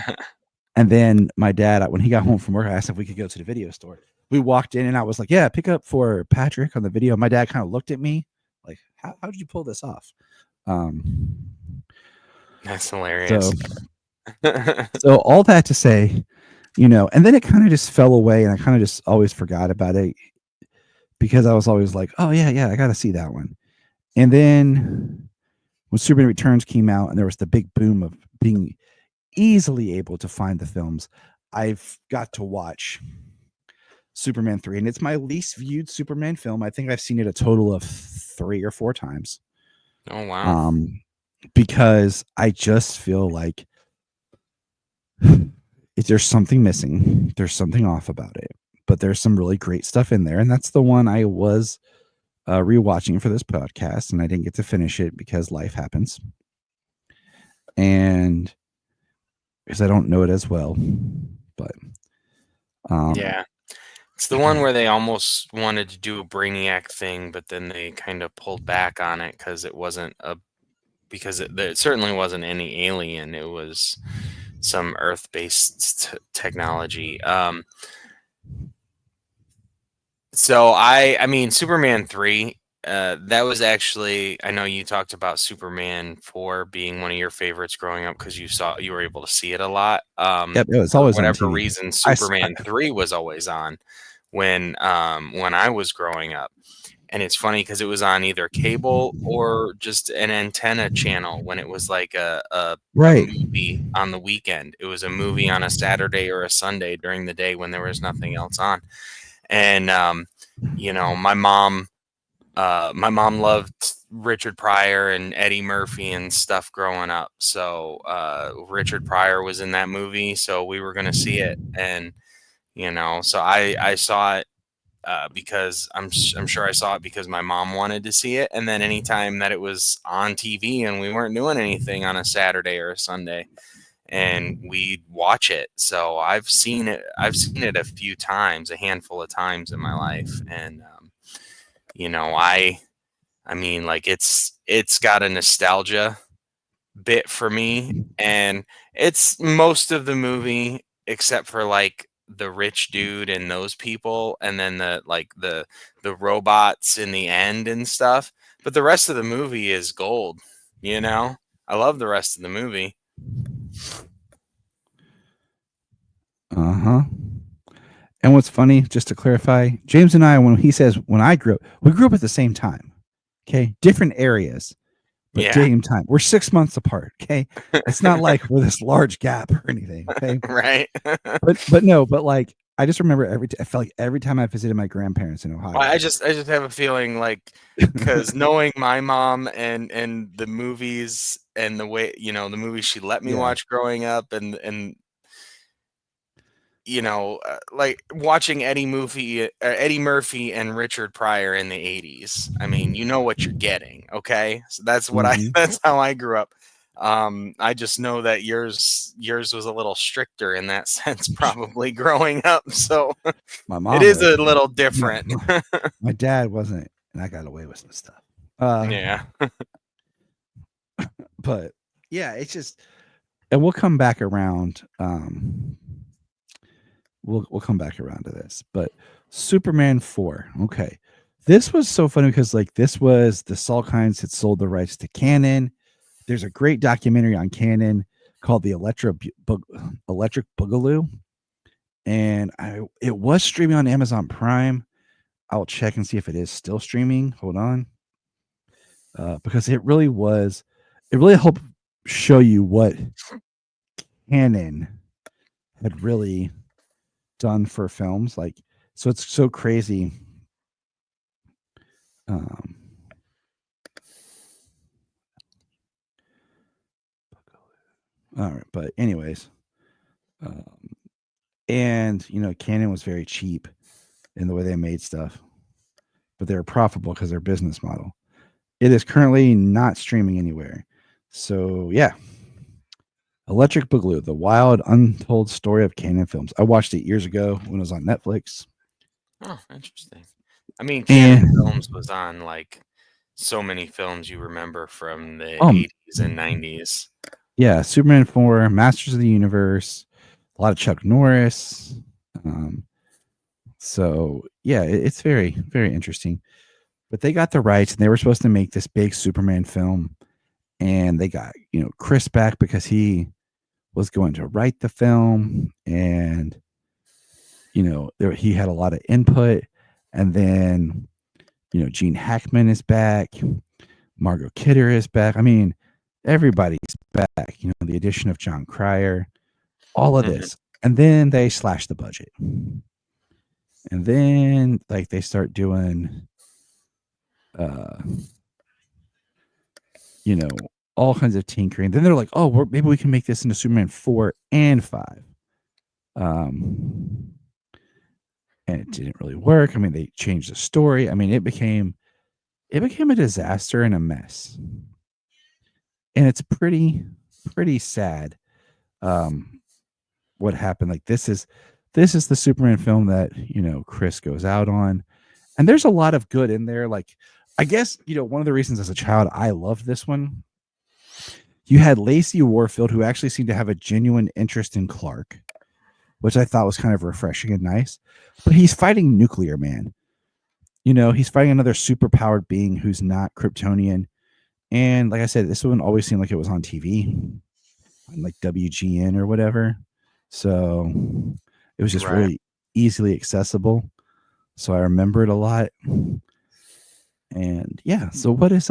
And then my dad, when he got home from work, I asked if we could go to the video store. We walked in and I was like, yeah, pick up for Patrick on the video. My dad kind of looked at me like, how did you pull this off? That's So, hilarious. so all that to say, and then it kind of just fell away and I kind of just always forgot about it because I was always like, oh, yeah, I got to see that one. And then when Superman Returns came out and there was the big boom of being easily able to find the films, I've got to watch Superman 3, and it's my least viewed Superman film. I think I've seen it a total of 3 or 4 times. Oh wow. Because I just feel like there's something missing. There's something off about it. But there's some really great stuff in there, and that's the one I was rewatching for this podcast, and I didn't get to finish it because life happens. And because I don't know it as well. But Yeah. It's the one where they almost wanted to do a Brainiac thing, but then they kind of pulled back on it because it certainly wasn't any alien. It was some Earth-based technology. So I mean, Superman 3. That was actually, I know you talked about Superman 4 being one of your favorites growing up because you were able to see it a lot. yep, it was For always on whatever TV. reason, Superman 3 was always on when I was growing up. And it's funny because it was on either cable or just an antenna channel when it was like a Right. movie on the weekend. It was a movie on a Saturday or a Sunday during the day when there was nothing else on. And my mom loved Richard Pryor and Eddie Murphy and stuff growing up. So Richard Pryor was in that movie, so we were going to see it. And so I saw it because I'm sure I saw it because my mom wanted to see it. And then anytime that it was on TV and we weren't doing anything on a Saturday or a Sunday, and we'd watch it. So I've seen it a few times, a handful of times in my life. And I mean, like it's got a nostalgia bit for me, and it's most of the movie except for like the rich dude and those people, and then the robots in the end and stuff. But the rest of the movie is gold. I love the rest of the movie. Uh-huh. And what's funny, just to clarify, James and I, when he says when I grew up, we grew up at the same time. Okay. Different areas, but Yeah. same time. We're 6 months apart. Okay. It's not like we're this large gap or anything. Okay. Right. But no, but like I just remember I felt like every time I visited my grandparents in Ohio. I just have a feeling like because knowing my mom and the movies and the way the movies she let me Yeah. watch growing up and like watching Eddie Murphy and Richard Pryor in the 80s. I mean, you know what you're getting, okay? So that's what Mhm. that's how I grew up. I just know that yours was a little stricter in that sense, probably growing up. So My it mom is was. a little My, different. my dad wasn't, and I got away with some stuff. Uh, Yeah. but yeah, it's just, and we'll come back around. We'll come back around to this, but Superman 4. Okay, this was so funny because like this was the Salkinds had sold the rights to Canon. There's a great documentary on Canon called the Electric Boogaloo, and it was streaming on Amazon Prime. I'll check and see if it is still streaming. Hold on, because it really was. It really helped show you what Canon had really done for films. Like, so it's so crazy. Um, all right, but anyways, um, and Canon was very cheap in the way they made stuff, but they were profitable because their business model. It is currently not streaming anywhere. So yeah, Electric Boogaloo: The Wild Untold Story of Canon Films. I watched it years ago when it was on Netflix. Oh, interesting. I mean, Canon And Films was on like so many films you remember from the um 80s and 90s. yeah, Superman 4, Masters of the Universe, a lot of Chuck Norris. Um, so yeah, it's very, very interesting. But they got the rights and they were supposed to make this big Superman film. And they got, Chris back because he was going to write the film. And, he had a lot of input. And then, Gene Hackman is back. Margot Kidder is back. I mean, everybody's back. The addition of John Cryer, all of Mhm. this. And then they slash the budget. And then like they start doing uh you know, all kinds of tinkering. Then they're like, "Oh, maybe we can make this into Superman 4 and 5." Um and it didn't really work. I mean, they changed the story. I mean, it became a disaster and a mess. And it's pretty sad what happened. Like this is the Superman film that, Chris goes out on. And there's a lot of good in there. Like, I guess, one of the reasons as a child I loved this one, you had Lacey Warfield, who actually seemed to have a genuine interest in Clark, which I thought was kind of refreshing and nice. But he's fighting Nuclear Man. He's fighting another superpowered being who's not Kryptonian. And like I said, this one always seemed like it was on TV, on like WGN or whatever. So it was just Right. really easily accessible. So I remember it a lot. And yeah, so what is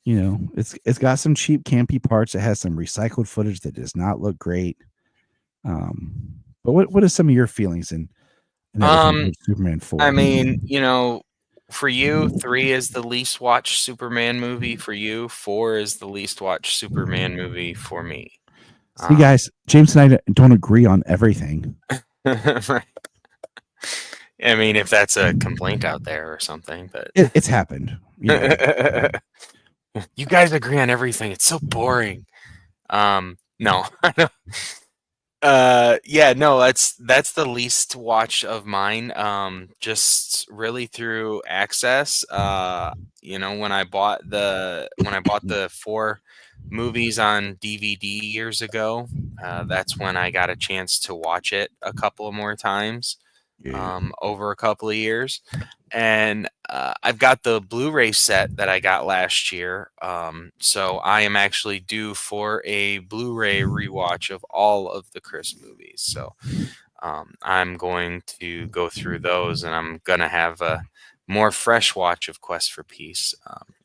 it's got some cheap campy parts. It has some recycled footage that does not look great. But what is some of your feelings and everything Um, with Superman I 4? mean, for you, 3 is the least watched Superman movie. For you, 4 is the least watched Superman movie for me. See, guys, James and I don't agree on everything. Right. I mean, if that's a complaint out there or something, but It's happened. you guys agree on everything. It's so boring. No. Yeah, no, that's the least watched of mine. Just really through access. When I bought the 4 movies on DVD years ago, that's when I got a chance to watch it a couple of more times, Yeah. over a couple of years. And I've got the Blu-ray set that I got last year. So I am actually due for a Blu-ray rewatch of all of the Chris movies. So I'm going to go through those, and I'm gonna have a more fresh watch of Quest for Peace.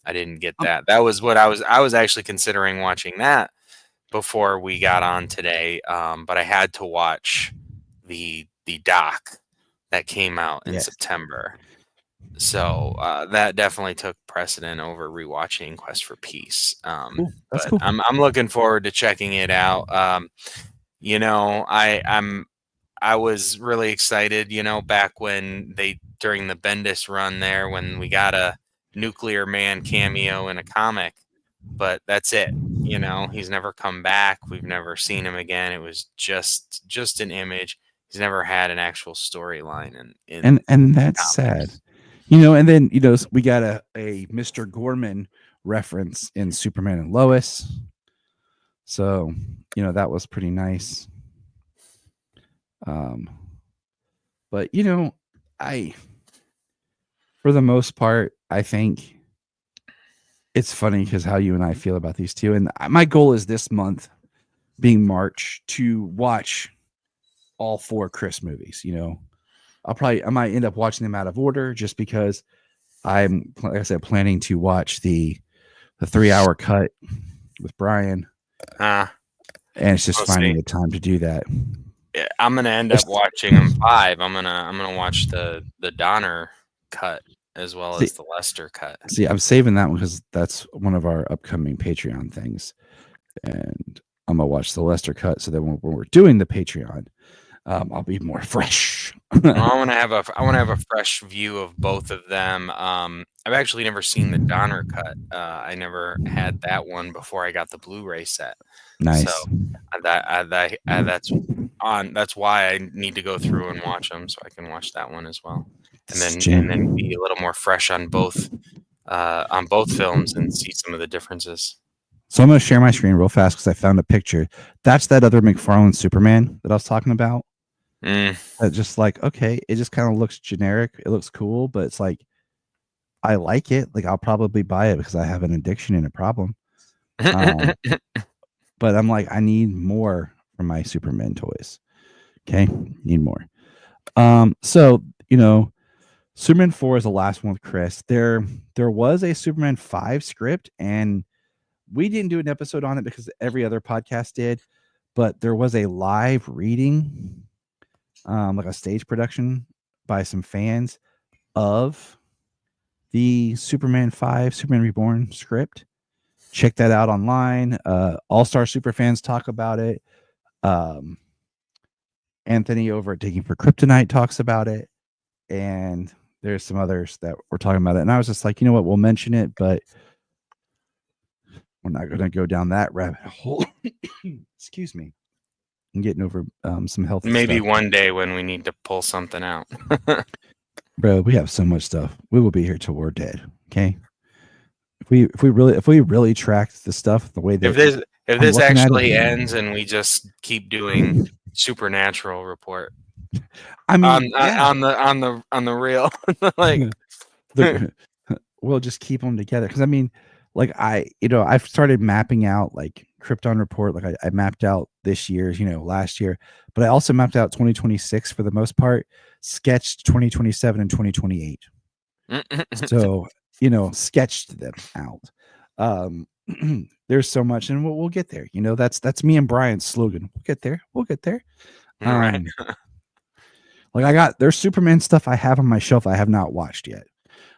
I didn't get Um, that. That was what I was actually considering watching that before we got on today. But I had to watch the doc that came out in Yes. September. So that definitely took precedent over rewatching Quest for Peace. Cool. That's But cool. I'm looking forward to checking it out. You know, I was really excited, you know, back when they during the Bendis run there when we got a Nuclear Man cameo in a comic, but that's it. You know, he's never come back. We've never seen him again. It was just an image. He's never had an actual storyline in And that's sad. comics. You know, and then, you know, we got a Mr. Gorman reference in Superman and Lois. So, you know, that was pretty nice. But you know, for the most part, I think it's funny because how you and I feel about these two. And my goal is this month, being March, to watch all 4 Chris movies. You know, I might end up watching them out of order just because I'm, like I said, planning to watch the 3-hour cut with Brian, and it's just We'll finding see. the time to do that. Yeah, I'm gonna end up watching them 5. I'm gonna watch the Donner cut as well as the Lester cut. See, I'm saving that one because that's one of our upcoming Patreon things, and I'm gonna watch the Lester cut so that when we're doing the Patreon, I'll be more fresh. Well, I want to have a fresh view of both of them. I've actually never seen the Donner cut. I never had that one before I got the Blu-ray set. So Nice. that's why I need to go through and watch them so I can watch that one as well, and This is then Jim. be a little more fresh on both films and see some of the differences. So I'm gonna share my screen real fast because I found a picture. That's that other McFarlane Superman that I was talking about. Just like, okay, it just kind of looks generic. It looks cool, but it's like I like it. Like I'll probably buy it because I have an addiction and a problem. But I'm like, I need more from my Superman toys. Okay, need more. So you know, Superman 4 is the last one with Chris. There was a Superman 5 script, and we didn't do an episode on it because every other podcast did. But there was a live reading, like a stage production by some fans of the Superman 5 Superman Reborn script. Check that out online. All-Star super fans talk about it. Anthony over at Digging for Kryptonite talks about it, and there's some others that were talking about it. And I was just like, you know what, we'll mention it, but we're not going to go down that rabbit hole. Excuse me. I'm getting over some health. Maybe stuff. one day when we need to pull something out. Bro, we have so much stuff. We will be here till we're dead. Okay. If we really tracked the stuff the way that if this actually ends and we just keep doing Supernatural report, I mean, on the real, like we'll just keep them together. Because I mean, like I've started mapping out like Krypton report. Like I mapped out this year's, last year, but I also mapped out 2026 for the most part, sketched 2027 and 2028. So, sketched them out. There's so much, and we'll get there. That's me and Brian's slogan. We'll get there. We'll get there. right. Like there's Superman stuff I have on my shelf I have not watched yet.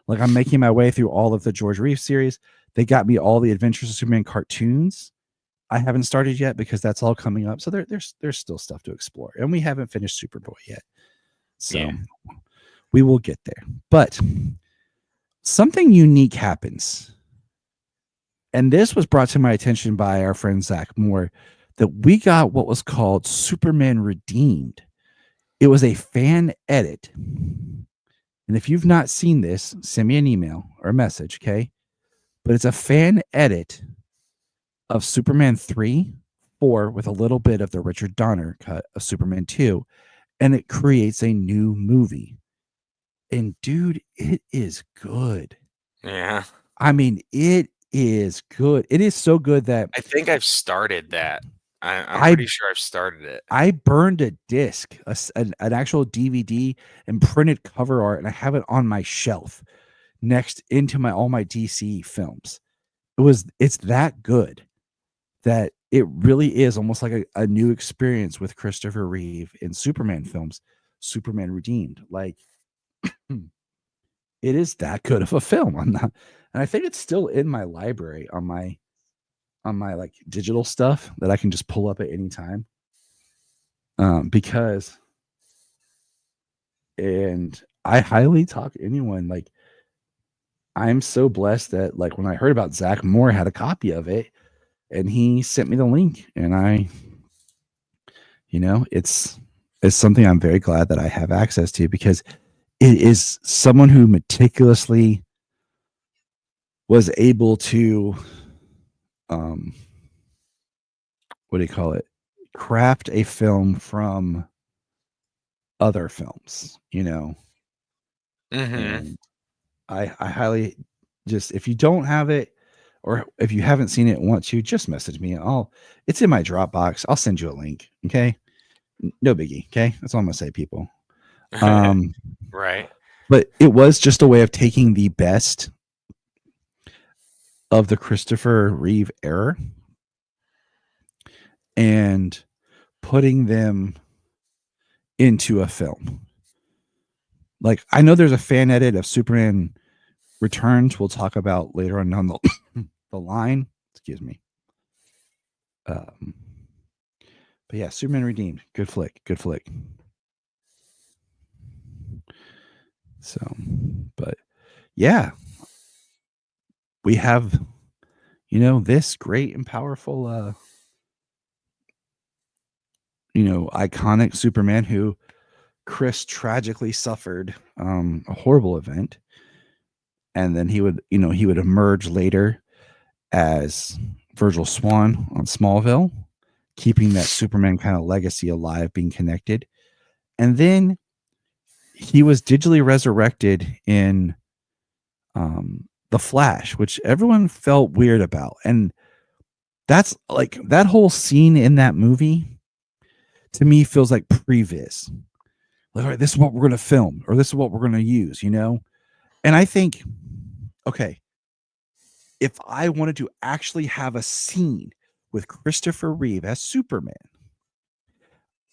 Like I'm making my way through all of the George Reeves series. They got me all the Adventures of Superman cartoons. I haven't started yet because that's all coming up. So there's still stuff to explore, and we haven't finished Superboy yet. So we will get there. But something unique happens, and this was brought to my attention by our friend Zach Moore, that we got what was called Superman Redeemed. It was a fan edit. And if you've not seen this, send me an email or a message, okay? But it's a fan edit of Superman 3, 4 with a little bit of the Richard Donner cut of Superman 2, and it creates a new movie. And dude, it is good. Yeah. I mean, it is good. It is so good that I think I've started that. I'm pretty sure I've started it. I burned a disc, an actual DVD, and printed cover art, and I have it on my shelf next into all my DC films. It's that good that it really is almost like a new experience with Christopher Reeve in Superman films, Superman Redeemed. Like it is that good of a film. I'm not, and I think it's still in my library on my like digital stuff that I can just pull up at any time. Because and I highly talk anyone like I'm so blessed that like when I heard about Zach Moore had a copy of it and he sent me the link and I it's something I'm very glad that I have access to because it is someone who meticulously was able to um what do you call it craft a film from other films, Mm-hmm. and I highly just if you don't have it or if you haven't seen it and want to just message me. It's in my Dropbox. I'll send you a link. Okay. No biggie. Okay. That's all I'm gonna say, people. Um, Right. but it was just a way of taking the best of the Christopher Reeve era and putting them into a film. Like I know there's a fan edit of Superman Returns we'll talk about later on down the, the line. Excuse me. Um, but yeah, Superman Redeemed. Good flick. Good flick. So, but yeah, we have, this great and powerful, iconic Superman who Chris tragically suffered a horrible event. And then he would emerge later as Virgil Swan on Smallville, keeping that Superman kind of legacy alive, being connected. And then he was digitally resurrected in The Flash, which everyone felt weird about. And that's like that whole scene in that movie to me feels like previs. Like, all right, this is what we're going to film or this is what we're going to use, And I think, okay, if I wanted to actually have a scene with Christopher Reeve as Superman,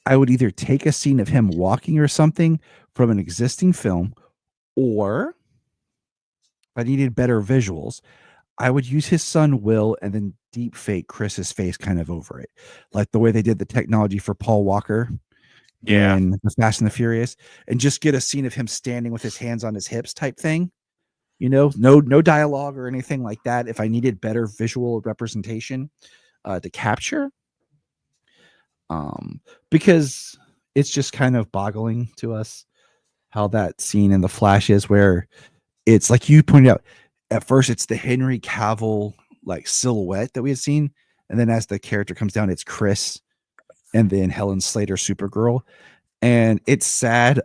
I would either take a scene of him walking or something from an existing film, or if I needed better visuals, I would use his son Will and then deep fake Chris's face kind of over it, like the way they did the technology for Paul Walker Yeah. in The Fast and the Furious, and just get a scene of him standing with his hands on his hips type thing. No dialogue or anything like that. If I needed better visual representation to capture, because it's just kind of boggling to us how that scene in The Flash is, where it's like you pointed out. At first, it's the Henry Cavill like silhouette that we had seen, and then as the character comes down, it's Chris, and then Helen Slater, Supergirl, and it's sad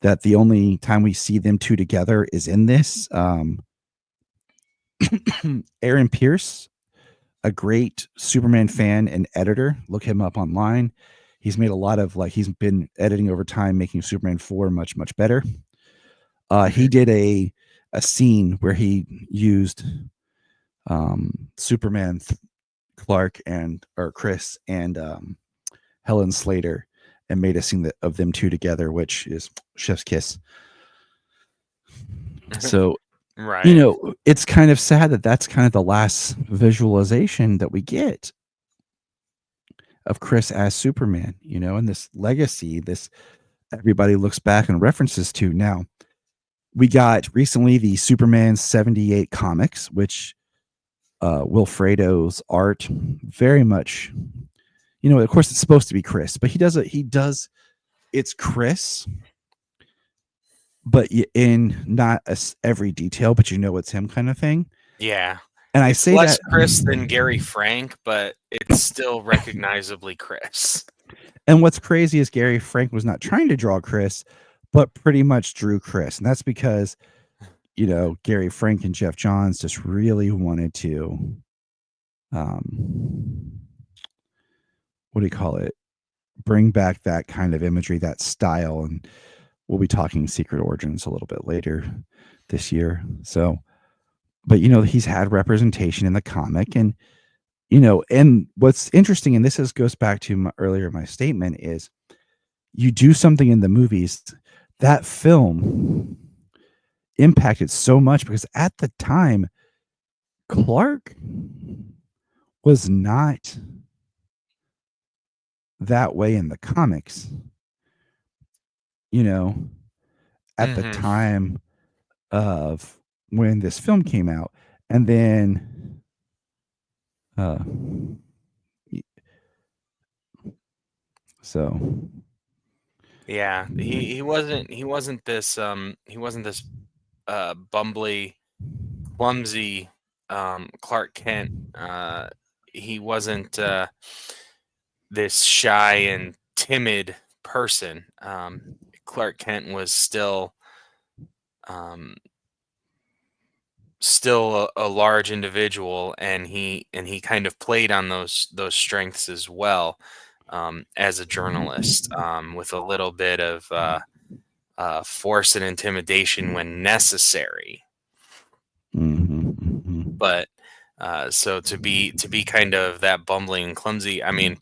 that the only time we see them two together is in this. Aaron Pierce, a great Superman fan and editor. Look him up online. He's made a lot of he's been editing over time, making Superman 4 much, much better. He did a scene where he used Superman, Clark, or Chris and Helen Slater, and made a scene of them two together, which is chef's kiss. So, Right. it's kind of sad that that's kind of the last visualization that we get of Chris as Superman, and this legacy, this everybody looks back and references to. Now, we got recently the Superman 78 comics, which Wilfredo's art very much, of course it's supposed to be Chris, but he does it's Chris, but in not every detail, but it's him kind of thing. Yeah. And I It's say less that Chris than Gary Frank, but it's still recognizably Chris. and what's crazy is Gary Frank was not trying to draw Chris, but pretty much drew Chris. And that's because, Gary Frank and Jeff Johns just really wanted to, what do you call it? Bring back that kind of imagery, that style. And we'll be talking Secret Origins a little bit later this year. So, but he's had representation in the comic, and And what's interesting, and goes back to my statement, is you do something in the movies, that film impacted so much because at the time, Clark was not that way in the comics, you know, at the Hmm. time of when this film came out. And then, uh, y- so, Yeah, he wasn't this bumbly, clumsy Clark Kent. He wasn't this shy and timid person. Clark Kent was um, still a large individual, and he kind of played on those strengths as well, as a journalist, with a little bit of force and intimidation when necessary. mhm, mhm. But so to be kind of that bumbling and clumsy, I mean,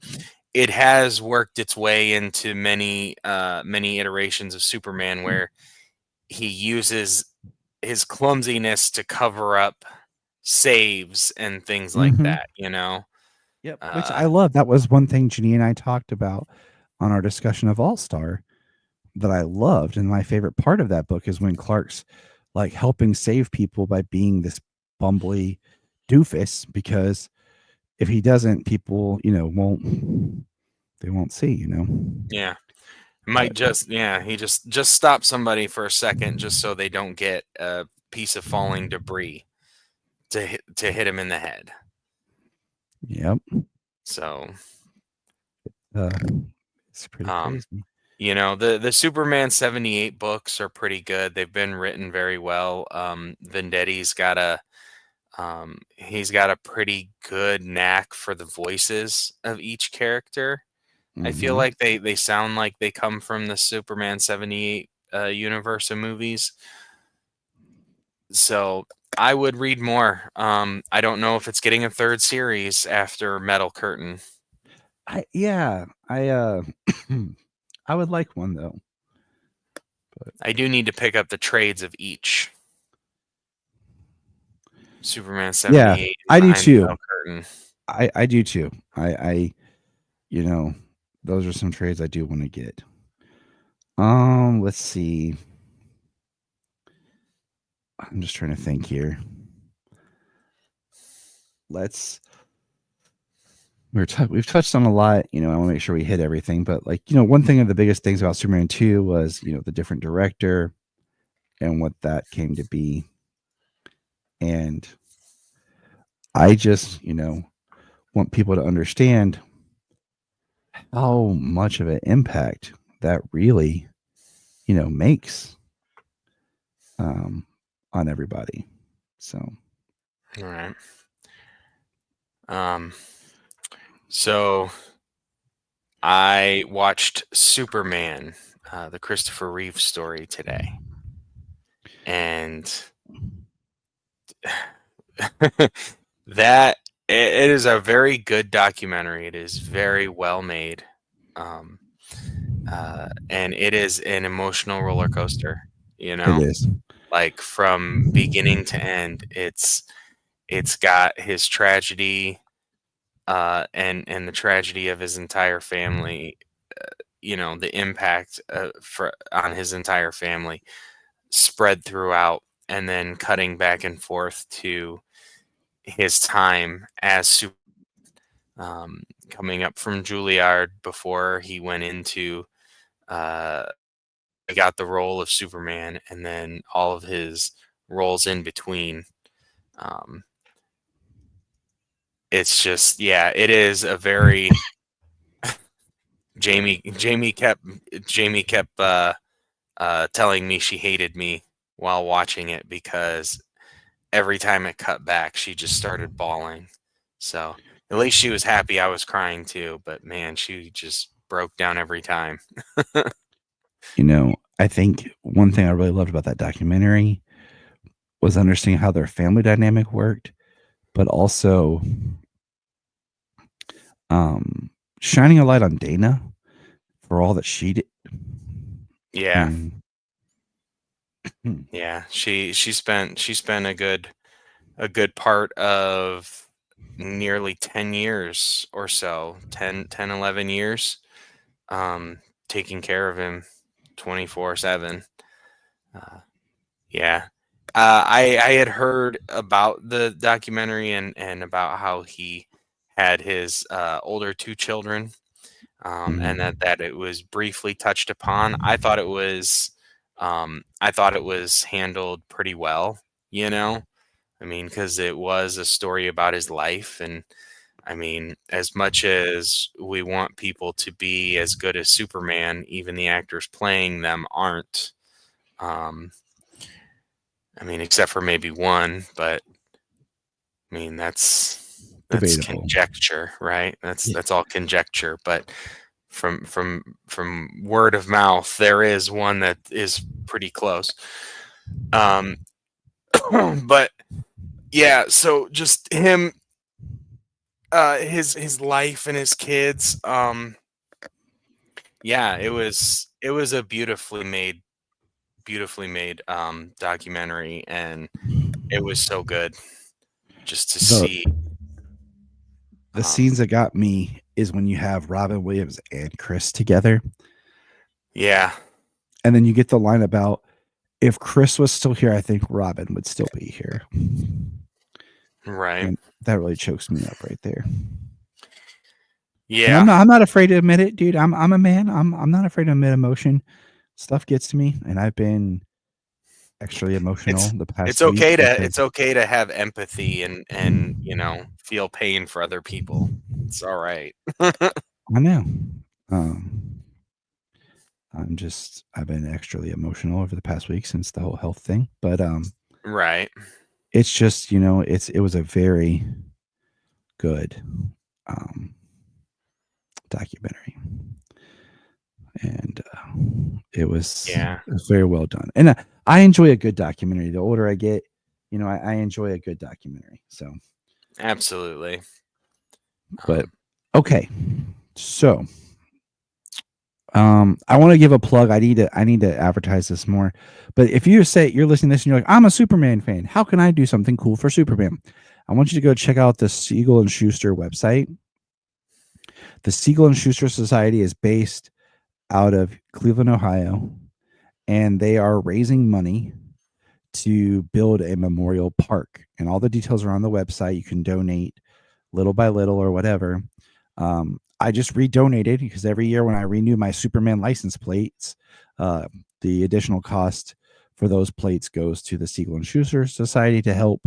it has worked its way into many iterations of Superman where he uses his clumsiness to cover up saves and things like Mhm. that. Yep, which Uh, I love. That was one thing Janine and I talked about on our discussion of All Star that I loved, and my favorite part of that book is when Clark's like helping save people by being this bumbly doofus. Because if he doesn't, people won't see. yeah, But might just yeah, he just stop somebody for a second just so they don't get a piece of falling debris to hit him in the head. yep, So, uh, it's pretty um, crazy. the Superman 78 books are pretty good. They've been written very well. Vendetti's he's got a pretty good knack for the voices of each character. I feel Hmm. like they sound like they come from the Superman 78 universe of movies. So I would read more. I don't know if it's getting a third series after Metal Curtain. I I would like one though. But I do need to pick up the trades of each. Superman yeah, 78 and I do Behind the too. Metal Curtain. I do too. I you know, those are some trades I do want to get. Let's see. I'm just trying to think here. Let's we've touched on a lot. I want to make sure we hit everything. But one thing of the biggest things about Superman 2 was the different director and what that came to be. And I just want people to understand how much of an impact that really makes um, on everybody. So All right. Um, so I watched Superman, the Christopher Reeve story today, and that it is a very good documentary. It is very well made, um, and it is an emotional roller coaster. You it know, is. like from beginning to end, it's got his tragedy, and the tragedy of his entire family. The impact for on his entire family spread throughout, and then cutting back and forth to his time as coming up from Juilliard before he went into uh, got the role of Superman, and then all of his roles in between. Um, it's just yeah, it is a very Jamie. Jamie kept telling me she hated me while watching it because every time it cut back, she just started bawling. So at least she was happy I was crying too, but man, she just broke down every time. I think one thing I really loved about that documentary was understanding how their family dynamic worked, but also um, shining a light on Dana for all that she did. I Yeah. mean, Yeah. She spent a good part of nearly 10 years or so, 11 years, um, taking care of him 24/7. Uh, yeah. I had heard about the documentary and about how he had his older two children, and mhm. that it was briefly touched upon. I thought it was handled pretty well, you know. I mean, because it was a story about his life, and I mean, as much as we want people to be as good as Superman, even the actors playing them aren't. Um, I mean, except for maybe one, but I mean, that's Debatable. conjecture, right? That's Yeah. that's all conjecture. But from word of mouth, there is one that is pretty close. Um, but yeah, so just him, his life and his kids. Yeah, it was a beautifully made documentary, and it was so good just to The see. the Um, scenes that got me is when you have Robin Williams and Chris together, yeah, and then you get the line about if Chris was still here, I think Robin would still be here, right. and that really chokes me up right there. And Yeah, I'm not afraid to admit it, dude. I'm a man. I'm not afraid to admit emotion. Stuff gets to me, and I've been extra emotional it's the it's past week okay to because it's okay to have empathy and feel pain for other people. It's all right. I know. Um, I've been extremely emotional over the past week since the whole health thing, but Right. it's just it was a very good um documentary, and Yeah, it was very well done. And I enjoy a good documentary. The older I get, I enjoy a good documentary. So, absolutely. but Um, okay, so I want to give a plug. I need to advertise this more. But if you say you're listening to this and you're like, I'm a Superman fan, how can I do something cool for Superman? I want you to go check out the Siegel and Schuster website. The Siegel and Schuster Society is based out of Cleveland, Ohio, and they are raising money to build a memorial park. And all the details are on the website. You can donate little by little or whatever. I just redonated because every year when I renew my Superman license plates, uh, the additional cost for those plates goes to the Siegel and Schuster Society to help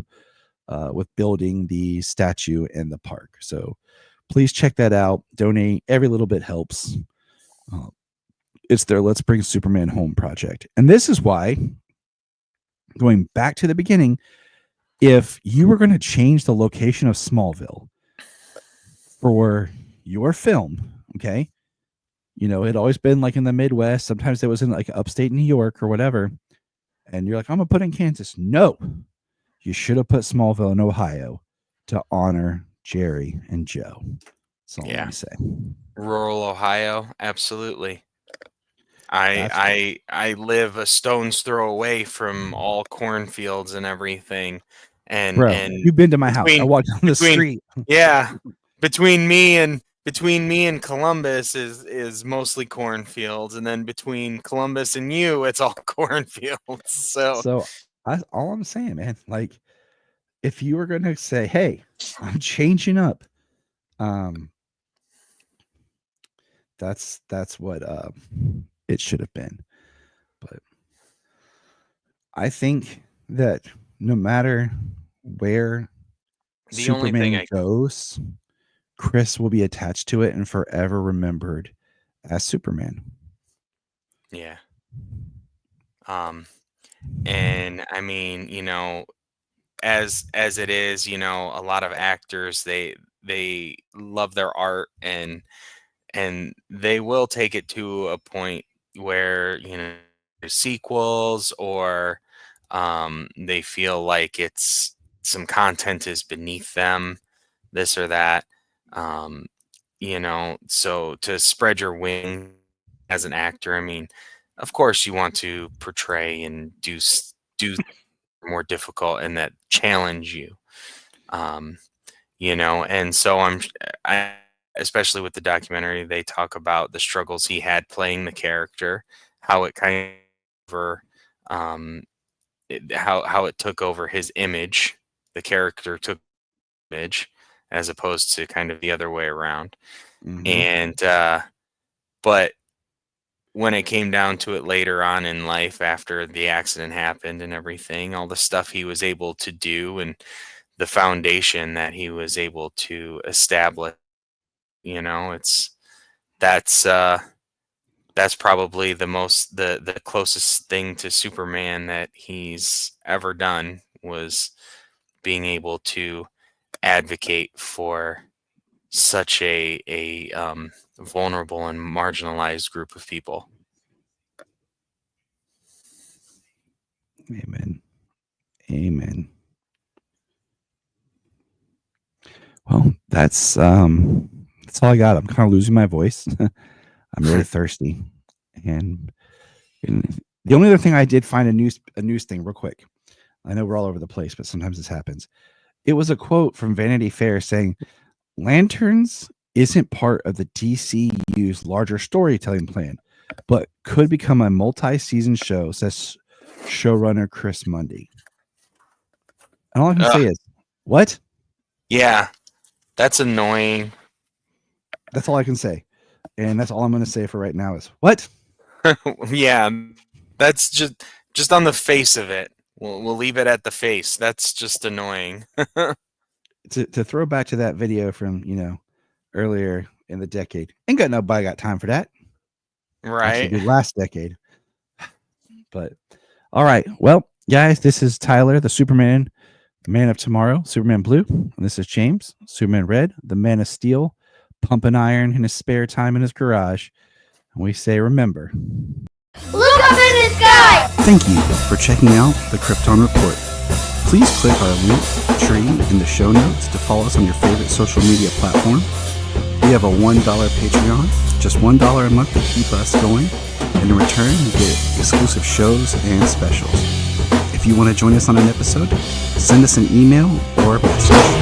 with building the statue and the park. So please check that out. Donate. Every little bit helps. Uh, it's their Let's Bring Superman Home project. And this is why, going back to the beginning, if you were going to change the location of Smallville for your film, okay, it always been like in the Midwest. Sometimes it was in like upstate New York or whatever. And you're like, I'm going to put in Kansas. No, you should have put Smallville in Ohio to honor Jerry and Joe. That's all let yeah. me say. Rural Ohio, absolutely. I That's I I live a stone's throw away from all cornfields and everything, and bro. and You've been to my house. I between walked down the between street. yeah, between me and Columbus is mostly cornfields, and then between Columbus and you, it's all cornfields. So So that's all I'm saying, man. Like, if you were going to say, hey, I'm changing up, um, that's what it should have been. But I think that no matter where the only thing Superman goes, Chris will be attached to it and forever remembered as Superman. yeah, um, and I mean, as it is, a lot of actors they love their art, and they will take it to a point where there's sequels, or they feel like it's some content is beneath them, this or that. um so to spread your wing as an actor, I mean, of course you want to portray and do more difficult and that challenge you. Um, and so I especially with the documentary, they talk about the struggles he had playing the character, how it kind of over, how it took over his image, the character took image, as opposed to kind of the other way around. Mm-hmm. And but when it came down to it later on in life, after the accident happened and everything, all the stuff he was able to do and the foundation that he was able to establish, it's that's uh that's probably the closest thing to Superman that he's ever done, was being able to advocate for such a vulnerable and marginalized group of people. Amen. Amen. Well, that's all I got. I'm kind of losing my voice. I'm really thirsty, and the only other thing I did find a news thing real quick. I know we're all over the place, but sometimes this happens. It was a quote from Vanity Fair saying, "Lanterns isn't part of the DCU's larger storytelling plan, but could become a multi-season show," says showrunner Chris Mundy. And all I can say is, what? Yeah, that's annoying. That's all I can say. And that's all I'm going to say for right now is, what? Yeah, that's just on the face of it. We'll leave it at the face. That's just annoying. To throw back to that video from, earlier in the decade, ain't got nobody got time for that. Right. Actually, last decade. But all right. Well, guys, this is Tyler, the Superman, Man of Tomorrow, Superman Blue. And this is James, Superman Red, the Man of Steel, pumping iron in his spare time in his garage. And we say, remember, look up in the sky! Thank you for checking out the Krypton Report. Please click our link tree in the show notes to follow us on your favorite social media platform. We have a $1 Patreon, just $1 a month to keep us going. And in return, you get exclusive shows and specials. If you want to join us on an episode, send us an email or a message.